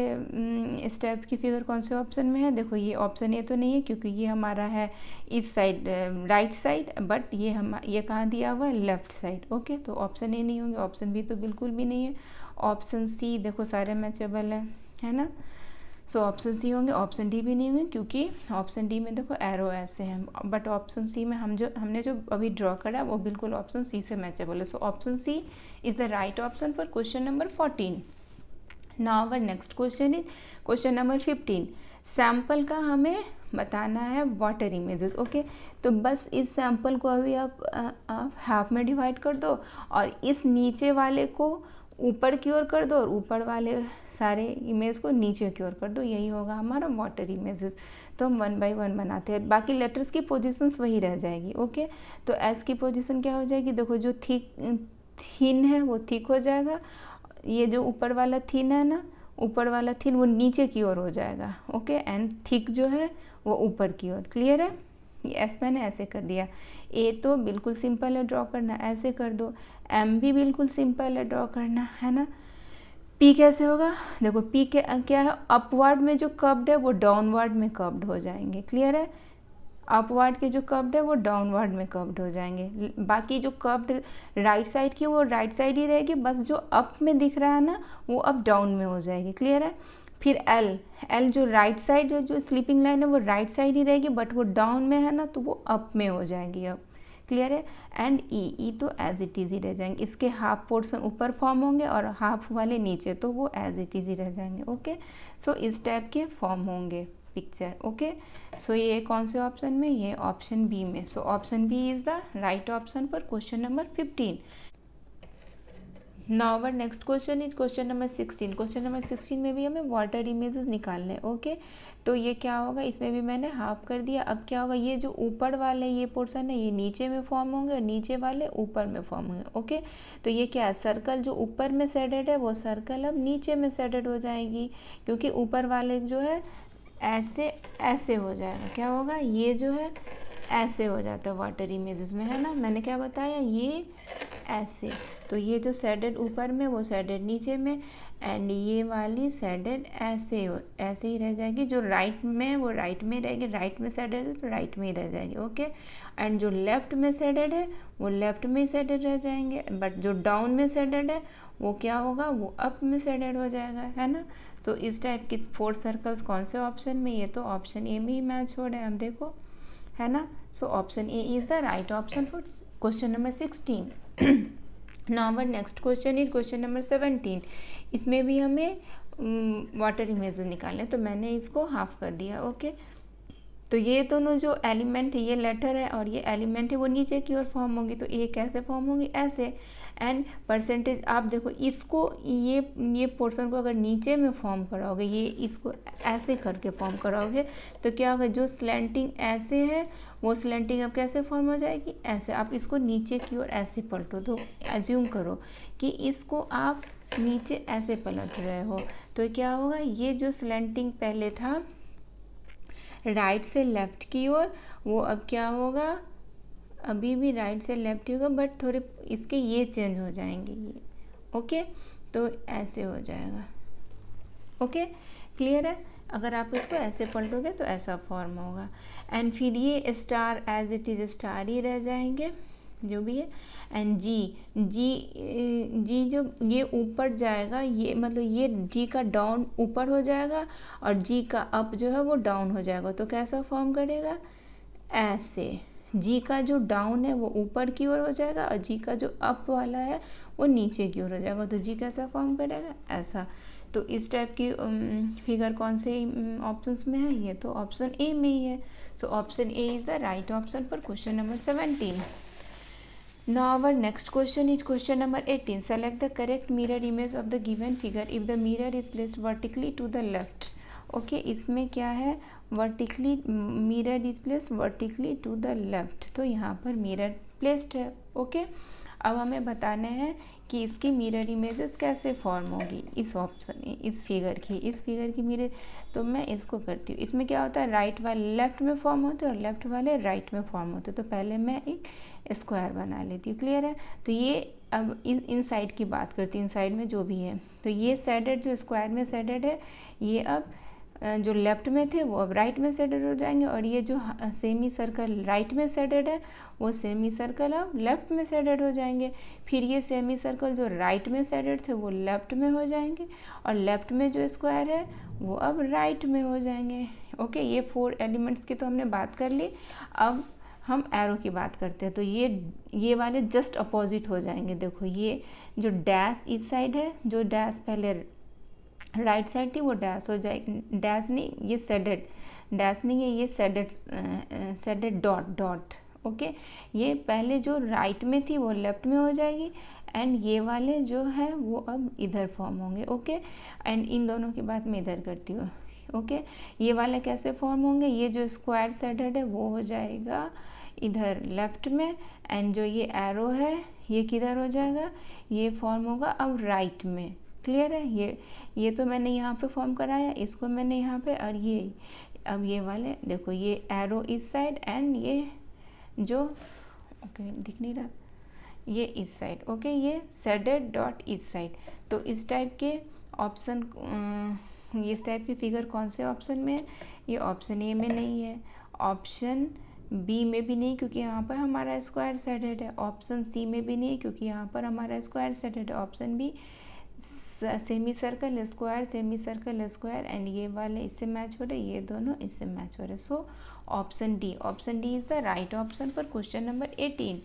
इस टाइप की फिगर कौन से ऑप्शन में है, देखो ये ऑप्शन ए तो नहीं है क्योंकि ये हमारा है इस साइड, राइट साइड, बट ये कहाँ दिया हुआ है, लेफ्ट साइड, ओके। तो ऑप्शन ए नहीं होंगे, ऑप्शन बी तो बिल्कुल भी नहीं है, ऑप्शन सी देखो सारे मैचेबल है ना। सो ऑप्शन सी होंगे, ऑप्शन डी भी नहीं होंगे क्योंकि ऑप्शन डी में देखो एरो ऐसे हैं, बट ऑप्शन सी में हमने जो अभी ड्रॉ करा वो बिल्कुल ऑप्शन सी से मैचेबल है। So option C is the right option for question number 14। Now our next question is question number 15। Sample का हमें बताना है वाटर इमेजेस, ओके। तो बस इस सैम्पल को अभी आप हाफ में डिवाइड कर दो और इस नीचे वाले को ऊपर की ओर कर दो और ऊपर वाले सारे इमेज को नीचे की ओर कर दो, यही होगा हमारा वाटर इमेजेस। तो हम 1 बाय 1 बनाते हैं, बाकी लेटर्स की पोजीशंस वही रह जाएगी, ओके। तो एस की पोजीशन क्या हो जाएगी, देखो जो थिन है वो थिक हो जाएगा, ये जो ऊपर वाला थिन है ना, ऊपर वाला थिन वो नीचे की ओर हो जाएगा, ओके। एंड थिक जो है वो ऊपर की ओर, क्लियर है। ये एस मैंने ऐसे कर दिया। ए तो बिल्कुल सिंपल है ड्रॉ करना, ऐसे कर दो। एम भी बिल्कुल सिंपल है ड्रॉ करना, है ना। पी कैसे होगा, देखो पी के क्या है, अपवर्ड में जो कर्व्ड है वो डाउनवर्ड में कर्व्ड हो जाएंगे, क्लियर है। अपवर्ड के जो कर्व्ड है वो डाउनवर्ड में कर्व्ड हो जाएंगे, बाकी जो कर्व्ड राइट साइड की वो राइट साइड ही रहेगी, बस जो अप में दिख रहा है ना वो अप डाउन में हो जाएगी, क्लियर है। फिर एल जो राइट साइड जो स्लीपिंग लाइन है वो राइट साइड ही रहेगी, बट वो डाउन में है ना तो वो अप में हो जाएगी अब, क्लियर है। एंड ई तो एज इट इज़ ही रह जाएंगे, इसके हाफ पोर्शन ऊपर फॉर्म होंगे और हाफ वाले नीचे, तो वो एज इट इज़ ही रह जाएंगे, ओके। सो इस टाइप के फॉर्म होंगे पिक्चर, ओके। सो ये कौन से ऑप्शन में, ये ऑप्शन बी में। So option B is the right option for question number 15। Now our next question is question number 16। Question number 16 में भी हमें वाटर इमेजेस निकालने हैं, ओके। तो ये क्या होगा, इसमें भी मैंने हाफ कर दिया। अब क्या होगा, ये जो ऊपर वाले ये पोर्शन है ये नीचे में फॉर्म होंगे और नीचे वाले ऊपर में फॉर्म होंगे, ओके। तो ये क्या है, सर्कल जो ऊपर में शेडेड है वो सर्कल अब नीचे में शेडेड हो जाएगी, क्योंकि ऊपर वाले जो है ऐसे हो जाएगा, क्या होगा, ये जो है ऐसे हो जाता है वाटर इमेजेस में, है ना। मैंने क्या बताया, ये ऐसे, तो ये जो शेडेड ऊपर में वो शेडेड नीचे में, एंड ये वाली शेडेड ऐसे ही रह जाएगी। जो राइट में वो राइट में रहेगी, राइट में शेडेड है तो राइट में ही रह जाएगी, ओके। एंड जो लेफ्ट में शेडेड है वो लेफ्ट में ही शेडेड रह जाएंगे, बट जो डाउन में शेडेड है वो क्या होगा, वो अप में शेडेड हो जाएगा, है ना। तो इस टाइप के 4 सर्कल्स कौन से ऑप्शन में, ये तो ऑप्शन ए में ही मैच हो रहे हैं, अब देखो, है ना। सो option A is the right option for question number 16। Now our next question is question number 17। इसमें भी हमें वाटर इमेजेस निकालने, तो मैंने इसको हाफ कर दिया, ओके। तो ये दोनों जो एलिमेंट है, ये लेटर है और ये एलिमेंट है, वो नीचे की ओर फॉर्म होंगी, तो ये कैसे फॉर्म होंगी, ऐसे। एंड परसेंटेज आप देखो, इसको ये पोर्शन को अगर नीचे में फॉर्म कराओगे, ये इसको ऐसे करके फॉर्म कराओगे, तो क्या होगा, जो स्लैंटिंग ऐसे है वो स्लैंटिंग अब कैसे फॉर्म हो जाएगी, ऐसे। आप इसको नीचे की ओर ऐसे पलटो, तो एज्यूम करो कि इसको आप नीचे ऐसे पलट रहे हो, तो क्या होगा, ये जो स्लैंटिंग पहले था राइट से लेफ्ट की ओर, वो अब क्या होगा, अभी भी राइट से लेफ्ट ही होगा, बट थोड़े इसके ये चेंज हो जाएंगे, ये, ओके। तो ऐसे हो जाएगा, ओके, क्लियर है। अगर आप इसको ऐसे पलटोगे तो ऐसा फॉर्म होगा। एंड फिर ये star as it is star ही रह जाएंगे, जो भी है। एंड जी जो ये ऊपर जाएगा, ये मतलब ये जी का डाउन ऊपर हो जाएगा और जी का अप जो है वो डाउन हो जाएगा। तो कैसा फॉर्म करेगा, ऐसे। जी का जो डाउन है वो ऊपर की ओर हो जाएगा और जी का जो अप वाला है वो नीचे की ओर हो जाएगा। तो जी कैसा फॉर्म करेगा, ऐसा। तो इस टाइप की फिगर कौन से ऑप्शंस में है, ये तो ऑप्शन ए में ही है। So option A is the right option for question number 17. Now our next question is question number 18. Select the correct mirror image of the given figure if the mirror is placed vertically to the left. Okay इसमें क्या है, vertically mirror is place vertically to the left. तो यहाँ पर mirror placed है। Okay अब हमें बताना है कि इसकी मिरर इमेजेस कैसे फॉर्म होगी इस ऑप्शन इस फिगर की मिरर। तो मैं इसको करती हूँ। इसमें क्या होता है, राइट वाले लेफ्ट में फॉर्म होते हैं और लेफ्ट वाले राइट में फॉर्म होते हैं। तो पहले मैं एक स्क्वायर बना लेती हूँ, क्लियर है। तो ये अब इन साइड की बात करती हूँ, इन साइड में जो भी है। तो ये सेडेड जो स्क्वायर में सेडेड है, ये अब जो लेफ्ट में थे वो अब राइट में सेडेड हो जाएंगे और ये जो सेमी सर्कल राइट में सेडेड है वो सेमी सर्कल अब लेफ्ट में सेडेड हो जाएंगे। फिर ये सेमी सर्कल जो राइट में सेडेड थे वो लेफ्ट में हो जाएंगे और लेफ्ट में जो स्क्वायर है वो अब राइट में हो जाएंगे। ओके ये 4 एलिमेंट्स की तो हमने बात कर ली। अब हम एरो की बात करते हैं। तो ये वाले जस्ट अपोजिट हो जाएंगे। देखो ये जो डैश इस साइड है, जो डैश पहले राइट साइड थी वो डैश हो जाएगी, डैश नहीं ये सेडेड, डैश नहीं है ये सेडेड डॉट। ओके ये पहले जो राइट में थी वो लेफ्ट में हो जाएगी एंड ये वाले जो है वो अब इधर फॉर्म होंगे। ओके एंड इन दोनों की बात मैं इधर करती हूँ। ओके ये वाले कैसे फॉर्म होंगे, ये जो स्क्वायर सेडेड है वो हो जाएगा इधर लेफ्ट में एंड जो ये एरो है ये किधर हो जाएगा, ये फॉर्म होगा अब राइट में। क्लियर है। ये तो मैंने यहाँ पे फॉर्म कराया, इसको मैंने यहाँ पे, और ये अब ये वाले देखो ये एरो इस साइड एंड ये जो ओके दिख नहीं रहा ये इस साइड। ओके ये सेडेड डॉट इस साइड। तो इस टाइप के ऑप्शन इस टाइप की फिगर कौन से ऑप्शन में है, ये ऑप्शन ए में नहीं है, ऑप्शन बी में भी नहीं क्योंकि यहाँ पर हमारा स्क्वायर सेडेड है, ऑप्शन सी में भी नहीं क्योंकि यहाँ पर हमारा स्क्वायर सेडेड है, option B semi circle square and ये वाले इससे मैच हो रहे, ये दोनों इससे मैच हो रहे। सो option D is the right option for question number 18.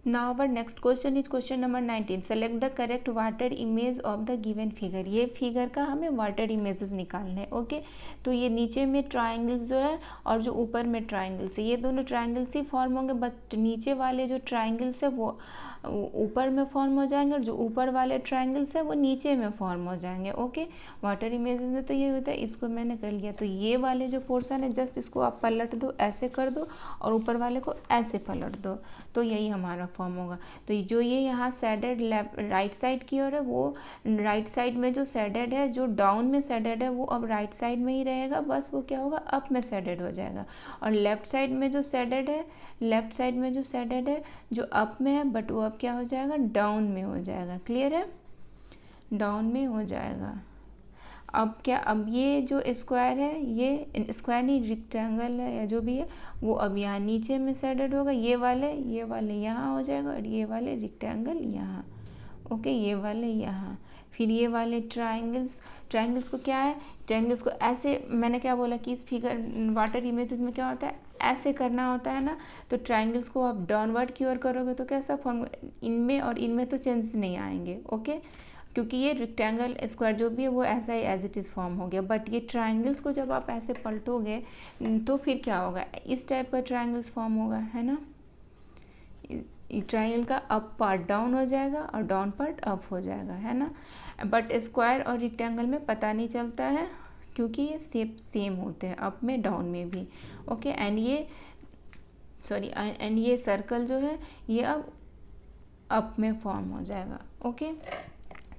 Now our next question is question number 19. Select the correct water image of the given figure. ये फिगर का हमें वाटर इमेजेस निकालने हैं। ओके तो ये नीचे में ट्राइंगल्स जो है और जो ऊपर में ट्राइंगल्स है, ये दोनों ट्राइंगल्स ही फॉर्म होंगे, बट नीचे वाले जो ट्राइंगल्स है वो ऊपर में फॉर्म हो जाएंगे और जो ऊपर वाले ट्राइंगल्स है वो नीचे में फॉर्म हो जाएंगे। ओके वाटर इमेज में तो ये होता है, इसको मैंने कर लिया। तो ये वाले जो पोर्शन है जस्ट इसको आप पलट दो, ऐसे कर दो और ऊपर वाले को ऐसे पलट दो, तो यही हमारा फॉर्म होगा। तो जो ये यहाँ सेडेड राइट साइड की ओर है, वो राइट साइड में जो सेडेड है, जो डाउन में सेडेड है वो अब राइट साइड में ही रहेगा, बस वो क्या होगा अप में सेडेड हो जाएगा। और लेफ्ट साइड में जो सेडेड है, जो अप में है बट वो अब क्या हो जाएगा डाउन में हो जाएगा। क्लियर है, डाउन में हो जाएगा। अब क्या, अब ये जो स्क्वायर है, ये स्क्वायर नहीं रेक्टेंगल है या जो भी है, वो अब यहाँ नीचे में सेडेड होगा। ये वाले यहाँ हो जाएगा और ये वाले रेक्टेंगल यहाँ। ओके ये वाले यहाँ। फिर ये वाले ट्राइंगल्स को क्या है, ट्राइंगल्स को ऐसे, मैंने क्या बोला कि इस फिगर वाटर इमेजेस में क्या होता है ऐसे करना होता है ना। तो ट्राइंगल्स को आप डाउनवर्ड की ओर करोगे तो कैसा फॉर्म, इनमें और इनमें तो चेंजेस नहीं आएंगे। ओके क्योंकि ये रेक्टेंगल स्क्वायर जो भी है वो ऐसा ही एज इट इज़ फॉर्म हो गया। बट ये ट्राइंगल्स को जब आप ऐसे पलटोगे तो फिर क्या होगा, इस टाइप का ट्राइंगल्स फॉर्म होगा, है ना। ट्राइंगल का अप पार्ट डाउन हो जाएगा और डाउन पार्ट अप हो जाएगा, है ना। बट स्क्वायर और रेक्टेंगल में पता नहीं चलता है क्योंकि ये शेप सेम होते हैं अप में डाउन में भी। ओके एंड ये सर्कल जो है ये अब अप में फॉर्म हो जाएगा। ओके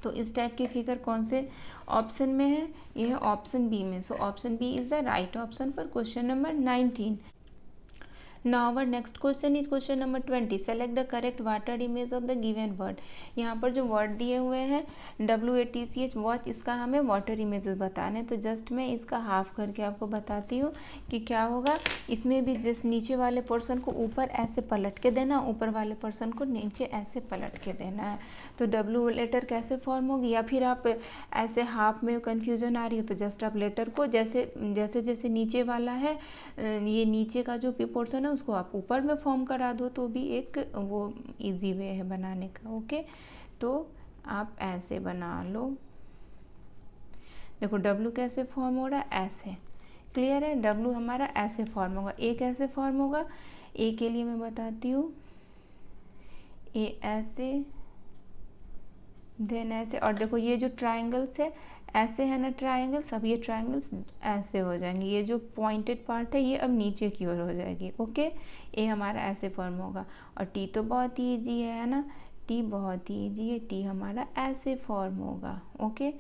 तो इस टाइप की फिगर कौन से ऑप्शन में है, ये है ऑप्शन बी में। So option B is the right option for question number 19. Now our next question is question number 20, select the correct water image of the given word. यहाँ पर जो वर्ड दिए हुए हैं WATCH वॉच, इसका हमें water images बताने हैं। तो जस्ट मैं इसका हाफ करके आपको बताती हूँ कि क्या होगा। इसमें भी जिस नीचे वाले पोर्शन को ऊपर ऐसे पलट के देना, ऊपर वाले पोर्शन को नीचे ऐसे पलट के देना है। तो W लेटर कैसे फॉर्म होगी, या फिर आप ऐसे हाफ में कन्फ्यूजन आ रही है तो जस्ट आप लेटर को जैसे जैसे जैसे नीचे वाला है, ये नीचे का जो पोर्शन है उसको आप ऊपर में फॉर्म करा दो तो भी एक वो इजी वे है बनाने का। ओके, तो आप ऐसे बना लो। देखो W कैसे फॉर्म हो रहा है, ऐसे। क्लियर है, W हमारा ऐसे फॉर्म होगा। A कैसे फॉर्म होगा, A के लिए मैं बताती हूँ, A ऐसे, देन ऐसे। और देखो ये जो ट्राइंगल्स है ऐसे है ना ट्राइंगल्स, अब ये ट्राइंगल्स ऐसे हो जाएंगे। ये जो पॉइंटेड पार्ट है ये अब नीचे की ओर हो जाएगी। ओके, ए हमारा ऐसे फॉर्म होगा। और टी तो बहुत ही ईजी है ना, टी बहुत ही ईजी है, टी हमारा ऐसे फॉर्म होगा। Okay,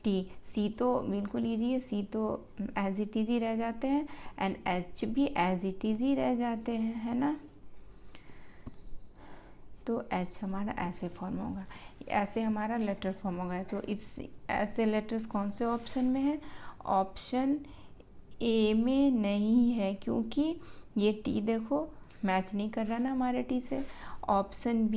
T. सी तो बिल्कुल ईजी है, सी तो एज इट इज ही रह जाते हैं, एंड एच भी एज इट इज ही रह जाते हैं, है ना। तो एच हमारा ऐसे फॉर्म होगा, ऐसे हमारा लेटर फॉर्म होगा। तो इस ऐसे लेटर्स कौन से ऑप्शन में है, ऑप्शन ए में नहीं है, क्योंकि ये टी देखो मैच नहीं कर रहा ना हमारे टी से। ऑप्शन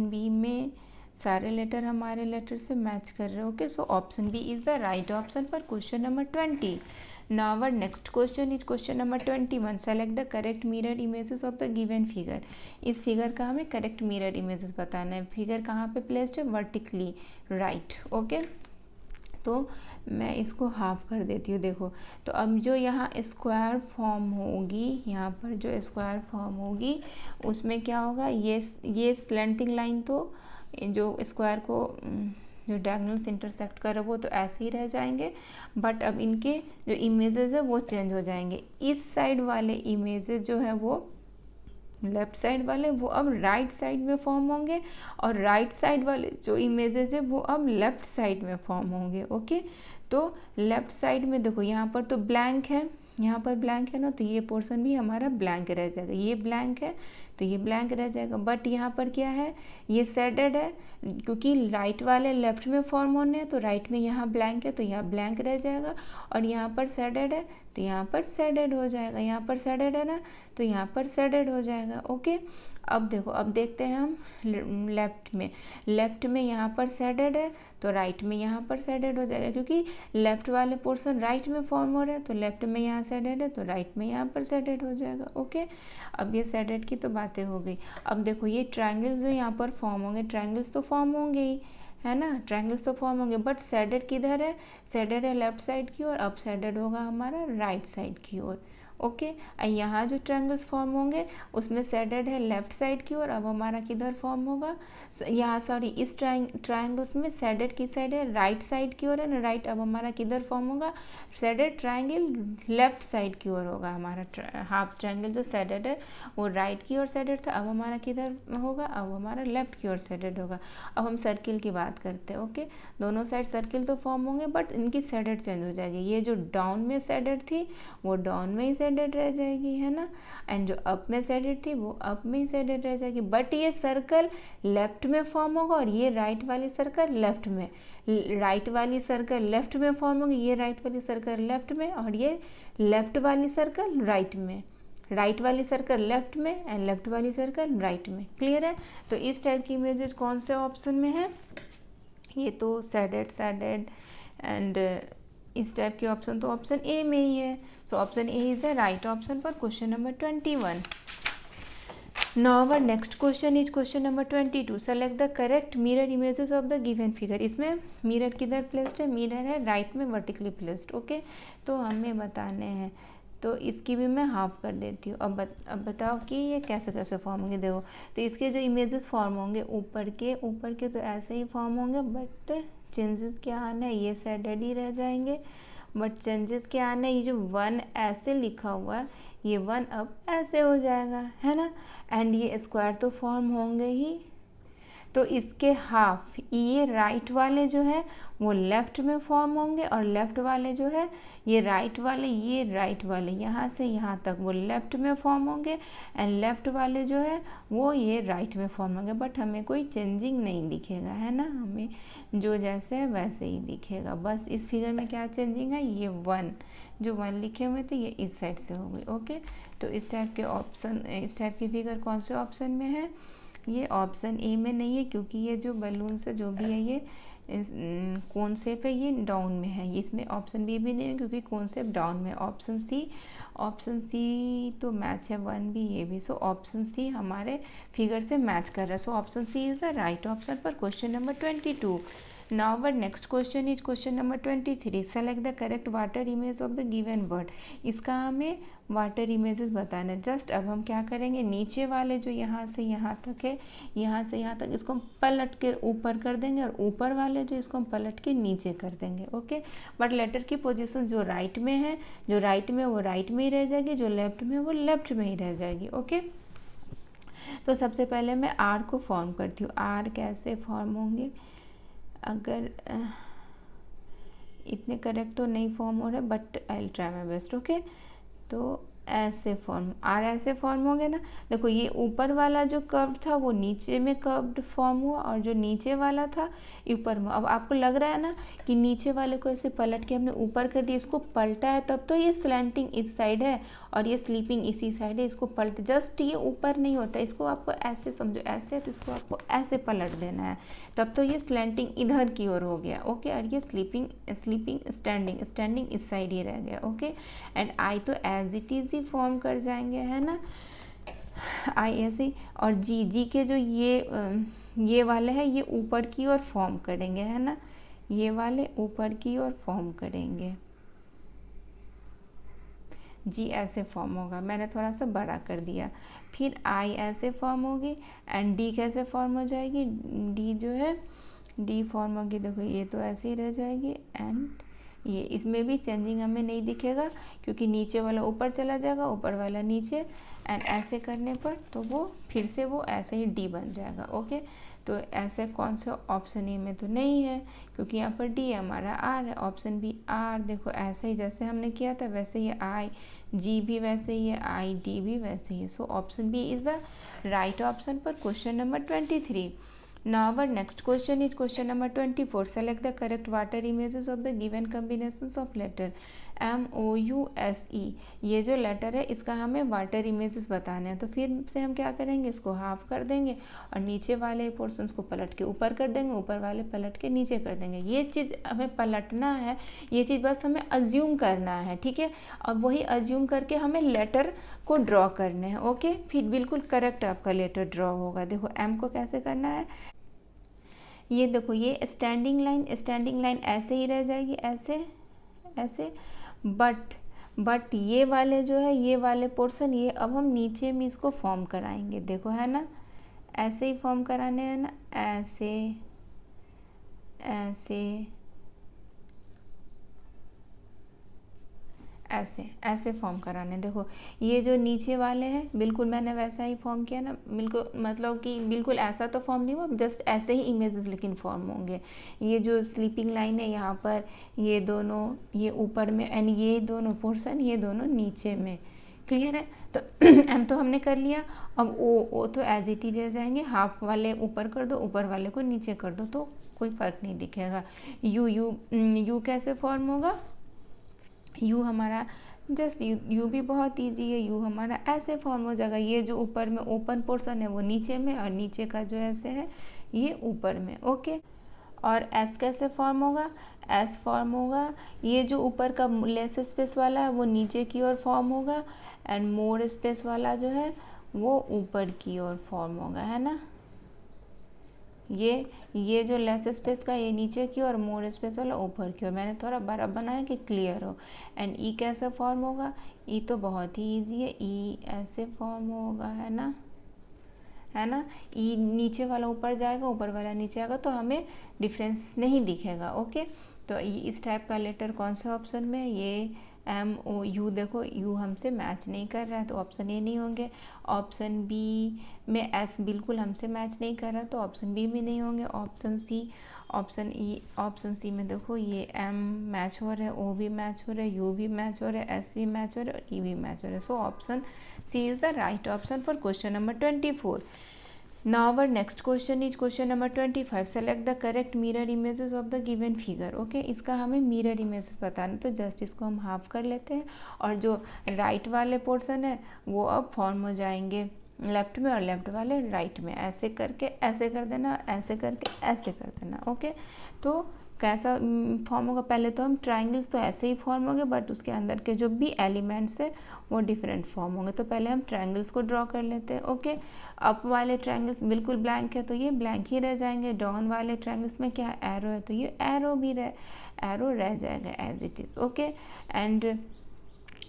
बी में सारे लेटर हमारे लेटर से मैच कर रहे हैं। Okay, so option B is the right option for question number 20। Now our next question is question number 21. Select the correct mirror images of the given figure. इस figure का हमें correct mirror images बताना है। Figure कहाँ पे placed है, vertically right. Okay, तो मैं इसको हाफ कर देती हूँ। देखो, तो अब जो यहाँ स्क्वायर फॉर्म होगी, यहाँ पर जो स्क्वायर फॉर्म होगी उसमें क्या होगा, ये स्लैंटिंग लाइन तो जो स्क्वायर को जो डायगोनल्स इंटरसेक्ट कर वो तो ऐसे ही रह जाएंगे, बट अब इनके जो इमेजेस है वो चेंज हो जाएंगे। इस साइड वाले इमेजेस जो है वो लेफ्ट साइड वाले वो अब राइट साइड में फॉर्म होंगे, और राइट साइड वाले जो इमेजेस है वो अब लेफ्ट साइड में फॉर्म होंगे। ओके, तो लेफ्ट साइड में देखो यहाँ पर तो ब्लैंक है, यहाँ पर ब्लैंक है ना, तो ये पोर्शन भी हमारा ब्लैंक रह जाएगा। ये ब्लैंक है तो ये ब्लैंक रह जाएगा, बट यहाँ पर क्या है, ये शेडेड है, क्योंकि राइट वाले लेफ्ट में फॉर्म होने हैं, तो राइट में यहाँ ब्लैंक है तो यहाँ ब्लैंक रह जाएगा, और यहाँ पर शेडेड है तो यहाँ पर शेडेड हो जाएगा, यहाँ पर शेडेड है ना तो यहाँ पर शेडेड हो जाएगा। ओके, अब देखो, अब देखते हैं हम लेफ्ट में यहाँ पर शेडेड है तो राइट में यहाँ पर शेडेड हो जाएगा, क्योंकि लेफ्ट वाले पोर्शन राइट में फॉर्म हो रहे हैं, तो लेफ्ट में यहाँ शेडेड है तो राइट में यहाँ पर शेडेड हो जाएगा। ओके, अब ये शेडेड की तो बातें हो गई। अब देखो ये ट्रायंगल्स जो यहाँ पर फॉर्म होंगे, ट्रायंगल्स तो फॉर्म होंगे ही, है ना, ट्रायंगल्स तो फॉर्म होंगे, बट शेडेड किधर है, शेडेड है लेफ्ट साइड की ओर, अब शेडेड होगा हमारा राइट साइड की ओर। ओके, यहाँ जो ट्रायंगल्स फॉर्म होंगे उसमें शेडेड है लेफ्ट साइड की ओर, अब हमारा किधर फॉर्म होगा, यहाँ सॉरी इस ट्रायंगल्स में शेडेड की साइड है राइट साइड की ओर है ना, राइट, अब हमारा किधर फॉर्म होगा, शेडेड ट्रायंगल लेफ्ट साइड की ओर होगा हमारा। हाफ ट्रायंगल जो शेडेड है वो राइट की ओर शेडेड था, अब हमारा किधर होगा, अब हमारा लेफ्ट की ओर शेडेड होगा। अब हम सर्किल की बात करते हैं। ओके, दोनों साइड सर्किल तो फॉर्म होंगे, बट इनकी शेडेड चेंज हो जाएगी। ये जो डाउन में शेडेड थी वो डाउन में ही शेडेड रह जाएगी, है ना, एंड जो अप में शेडेड थी वो अप में ही शेडेड रह जाएगी, बट ये सर्कल लेफ्ट में फॉर्म होगा और ये राइट वाली सर्कल लेफ्ट में, राइट वाली सर्कल लेफ्ट में फॉर्म होगी, ये राइट वाली सर्कल लेफ्ट में, और ये लेफ्ट वाली सर्कल राइट में, राइट वाली सर्कल लेफ्ट में एंड लेफ्ट वाली सर्कल राइट में। क्लियर है, तो इस टाइप की इमेजेस कौन से ऑप्शन में है, ये तो शेडेड एंड इस टाइप के ऑप्शन तो ऑप्शन ए में ही है। So option A is the right option for question number 21। Now our next question is question number 22। Select the correct mirror images of the given figure. इसमें mirror किधर placed है, mirror है right में vertically placed. Okay, तो हमें बताने हैं, तो इसकी भी मैं हाफ कर देती हूँ। अब बताओ कि ये कैसे कैसे फॉर्म होंगे। देखो, तो इसके जो इमेजेस फॉर्म होंगे ऊपर के तो ऐसे ही फॉर्म होंगे, बट चेंजेस क्या आना है, ये शेडेड ही रह जाएंगे, बट चेंजेस क्या आना है, ये जो 1 ऐसे लिखा हुआ है ये 1 अब ऐसे हो जाएगा, है ना, एंड ये स्क्वायर तो फॉर्म होंगे ही, तो इसके हाफ ये राइट वाले जो है वो लेफ्ट में फॉर्म होंगे, और लेफ्ट वाले जो है ये राइट वाले यहाँ से यहाँ तक वो लेफ्ट में फॉर्म होंगे, एंड लेफ्ट वाले जो है वो ये राइट में फॉर्म होंगे। बट हमें कोई चेंजिंग नहीं दिखेगा, है ना, हमें जो जैसे है वैसे ही दिखेगा। बस इस फिगर में क्या चेंजिंग है, ये 1 जो 1 लिखे हुए थे ये इस साइड से हो गई। ओके, तो इस टाइप के ऑप्शन, इस टाइप की फिगर कौन से ऑप्शन में है, ये ऑप्शन ए में नहीं है, क्योंकि ये जो बलून से जो भी है ये कौन शेप है ये डाउन में है। इसमें ऑप्शन बी भी नहीं है क्योंकि कौन शेप डाउन में। ऑप्शन सी तो मैच है, 1 भी ये भी। सो ऑप्शन सी हमारे फिगर से मैच कर रहा है। So option C is the right option for question number 22। Now our next question is question number 23. Select the correct water image of the given word. इसका हमें वाटर इमेजेस बताना है। Just अब हम क्या करेंगे, नीचे वाले जो यहाँ से यहाँ तक है, यहाँ से यहाँ तक इसको हम पलट के ऊपर कर देंगे, और ऊपर वाले जो इसको हम पलट के नीचे कर देंगे। ओके, बट लेटर की पोजीशन जो राइट में है, जो राइट में वो राइट में ही रह जाएगी, जो लेफ्ट में वो लेफ्ट में ही रह जाएगी। ओके, तो सबसे पहले मैं आर को फॉर्म करती हूँ। आर कैसे फॉर्म होंगे, अगर इतने करेक्ट तो नहीं फॉर्म हो रहे, but I will try my best. Okay, तो ऐसे फॉर्म, आर ऐसे फॉर्म हो गया ना। देखो ये ऊपर वाला जो कर्व था वो नीचे में कर्व्ड फॉर्म हुआ, और जो नीचे वाला था ऊपर में। अब आपको लग रहा है ना कि नीचे वाले को ऐसे पलट के हमने ऊपर कर दिया, इसको पलटा है तब तो ये स्लैंटिंग इस साइड है और ये स्लीपिंग इसी साइड है। इसको पलट, जस्ट ये ऊपर नहीं होता, इसको आपको ऐसे समझो, ऐसे, तो इसको आपको ऐसे पलट देना है, तब तो ये स्लैंटिंग इधर की ओर हो गया। ओके, और ये स्लीपिंग स्टैंडिंग इस साइड ही रह गया। ओके, एंड आई तो एज इट इज ही फॉर्म कर जाएंगे, है ना, आई ऐसे ही। और जी के जो ये वाले हैं ये ऊपर की ओर फॉर्म करेंगे, है ना, ये वाले ऊपर की ओर फॉर्म करेंगे। जी ऐसे फॉर्म होगा, मैंने थोड़ा सा बड़ा कर दिया। फिर आई ऐसे फॉर्म होगी, एंड डी कैसे फॉर्म हो जाएगी, डी जो है डी फॉर्म होगी, देखो ये तो ऐसे ही रह जाएगी, एंड ये इसमें भी चेंजिंग हमें नहीं दिखेगा क्योंकि नीचे वाला ऊपर चला जाएगा, ऊपर वाला नीचे, एंड ऐसे करने पर तो वो फिर से वो ऐसे ही डी बन जाएगा। ओके, तो ऐसे कौन सा ऑप्शन ए में तो नहीं है क्योंकि यहाँ पर डी हमारा आर है। ऑप्शन बी आर, देखो ऐसे ही जैसे हमने किया था वैसे ही आई जी भी वैसे ही है, आई डी भी वैसे ही है। So option B is the right option for question number 23। Now our next question is question number 24. Select the correct water images of the given combinations of letter M O U S E. ये जो letter है इसका हमें water images बताने हैं। तो फिर से हम क्या करेंगे, इसको हाफ कर देंगे और नीचे वाले पोर्शंस को पलट के ऊपर कर देंगे, ऊपर वाले पलट के नीचे कर देंगे। ये चीज़ हमें पलटना है, ये चीज़ बस हमें अज्यूम करना है, ठीक है। और वही अज्यूम करके हमें लेटर को ड्रॉ करने हैं। ओके, फिर बिल्कुल करेक्ट आपका लेटर ड्रॉ होगा। देखो एम को कैसे करना है, ये देखो ये स्टैंडिंग लाइन ऐसे ही रह जाएगी, ऐसे ऐसे, बट ये वाले जो है, ये वाले पोर्शन, ये अब हम नीचे में इसको फॉर्म कराएंगे। देखो है ना, ऐसे ही फॉर्म कराने हैं ना, ऐसे ऐसे ऐसे ऐसे फॉर्म कराने। देखो ये जो नीचे वाले हैं बिल्कुल मैंने वैसा ही फॉर्म किया ना, बिल्कुल मतलब कि बिल्कुल ऐसा तो फॉर्म नहीं हुआ, जस्ट ऐसे ही इमेजेस लेकिन फॉर्म होंगे। ये जो स्लीपिंग लाइन है यहाँ पर, ये दोनों, ये ऊपर में, एंड ये दोनों पोर्शन, ये दोनों नीचे में। क्लियर है, तो एम तो हमने कर लिया। अब ओ तो एज इट ही रह जाएंगे, हाफ वाले ऊपर कर दो, ऊपर वाले को नीचे कर दो, तो कोई फ़र्क नहीं दिखेगा। यू कैसे फॉर्म होगा, यू हमारा जस्ट यू भी बहुत ईजी है। यू हमारा ऐसे फॉर्म हो जाएगा, ये जो ऊपर में ओपन पोर्शन है वो नीचे में, और नीचे का जो ऐसे है ये ऊपर में। ओके, और एस कैसे फॉर्म होगा, एस फॉर्म होगा, ये जो ऊपर का लेस स्पेस वाला है वो नीचे की ओर फॉर्म होगा, एंड मोर स्पेस वाला जो है वो ऊपर की ओर फॉर्म होगा, है ना। ये जो लेस स्पेस का ये नीचे की और मोर स्पेस वाला ऊपर की ओर, मैंने थोड़ा बड़ा बनाया कि क्लियर हो। एंड ई कैसे फॉर्म होगा, ई तो बहुत ही इजी है, ई ऐसे फॉर्म होगा, है ना, ई नीचे वाला ऊपर जाएगा, ऊपर वाला नीचे आएगा, तो हमें डिफरेंस नहीं दिखेगा। ओके, तो इस टाइप का लेटर कौन सा ऑप्शन में है, ये MOU, देखो यू हमसे मैच नहीं कर रहा है तो ऑप्शन ए नहीं होंगे। ऑप्शन बी में S बिल्कुल हमसे मैच नहीं कर रहा तो ऑप्शन बी भी नहीं होंगे। Option C, option E, option C में देखो ये M मैच हो रहा है, O भी मैच हो रहा है, U भी मैच हो रहा है, S भी मैच हो रहा है और E भी मैच हो रहा है। So option C is the right option for question number 24। Now our next question is question number 25. Select the correct mirror images of the given figure. Okay इसका हमें मिरर इमेजेस बताना, तो just इसको हम half कर लेते हैं और जो राइट वाले पोर्शन है वो अब फॉर्म हो जाएंगे लेफ्ट में और लेफ्ट वाले राइट में। ऐसे करके ऐसे कर देना, ऐसे करके ऐसे कर देना। ओके तो कैसा फॉर्म होगा, पहले तो हम ट्राइंगल्स तो ऐसे ही फॉर्म होंगे बट उसके अंदर के जो भी एलिमेंट्स है वो डिफरेंट फॉर्म होंगे। तो पहले हम ट्राइंगल्स को ड्रॉ कर लेते हैं। ओके अप वाले ट्राइंगल्स बिल्कुल ब्लैंक है तो ये ब्लैंक ही रह जाएंगे। डाउन वाले ट्राइंगल्स में क्या एरो है तो ये एरो रह जाएगा as it is. Okay and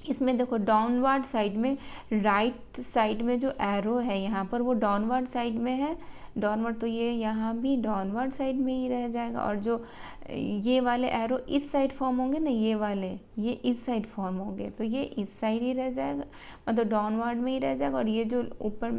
इसमें देखो डाउनवर्ड साइड में, राइट साइड में जो एरो है यहाँ पर वो डाउनवर्ड साइड में है, डाउनवर्ड तो ये यहाँ भी डाउनवर्ड साइड में ही रह जाएगा। और जो ये वाले एरो इस साइड फॉर्म होंगे ना, ये वाले ये इस साइड फॉर्म होंगे तो ये इस साइड ही रह जाएगा, मतलब डाउनवर्ड में ही रह जाएगा। और ये जो ऊपर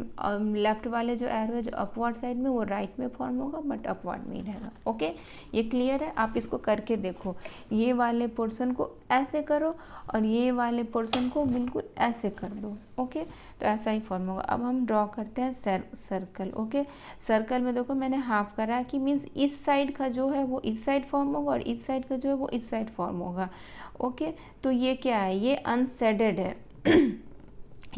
लेफ्ट वाले जो एरो है जो अपवर्ड साइड में वो राइट में फॉर्म होगा बट अपवर्ड में ही रहेगा। ओके ये क्लियर है, आप इसको करके देखो। ये वाले पोर्शन को ऐसे करो और ये वाले पोर्शन को बिल्कुल ऐसे कर दो। ओके तो ऐसा ही फॉर्म होगा। अब हम ड्रॉ करते हैं सर्कल। ओके सर्कल में देखो मैंने हाफ करा कि मीन्स इस साइड का जो है वो इस साइड फॉर्म होगा और इस साइड का जो है वो इस साइड फॉर्म होगा। ओके तो ये क्या है, ये अनसेडेड है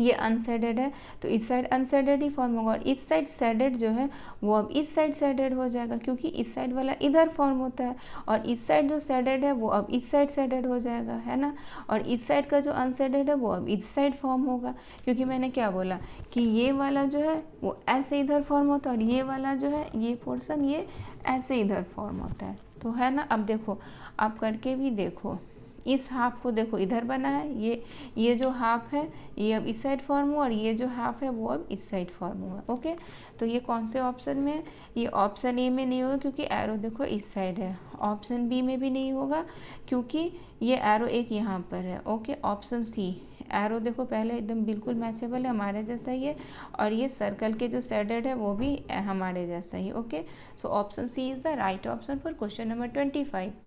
ये अनसेडेड है तो इस साइड अनसेडेड ही फॉर्म होगा और इस साइड सेडेड जो है वो अब इस साइड सेडेड हो जाएगा क्योंकि इस साइड वाला इधर फॉर्म होता है और इस साइड जो सेडेड है वो अब इस साइड सेडेड हो जाएगा, है ना। और इस साइड का जो अनसेडेड है वो अब इस साइड फॉर्म होगा क्योंकि मैंने क्या बोला कि ये वाला जो है वो ऐसे इधर फॉर्म होता है और ये वाला जो है ये पोर्शन ये ऐसे इधर फॉर्म होता है, तो है ना। अब देखो आप करके भी देखो, इस हाफ को देखो इधर बना है, ये जो हाफ है ये अब इस साइड फॉर्म हुआ और ये जो हाफ है वो अब इस साइड फॉर्म हुआ। ओके तो ये कौन से ऑप्शन में है, ये ऑप्शन ए में नहीं होगा क्योंकि एरो देखो इस साइड है। ऑप्शन बी में भी नहीं होगा क्योंकि ये एरो एक यहाँ पर है। ओके ऑप्शन सी, एरो देखो पहले एकदम बिल्कुल मैचेबल है, हमारे जैसा ही है और ये सर्कल के जो सेडेड है वो भी हमारे जैसा ही। Okay so option C is the right option for question number 25।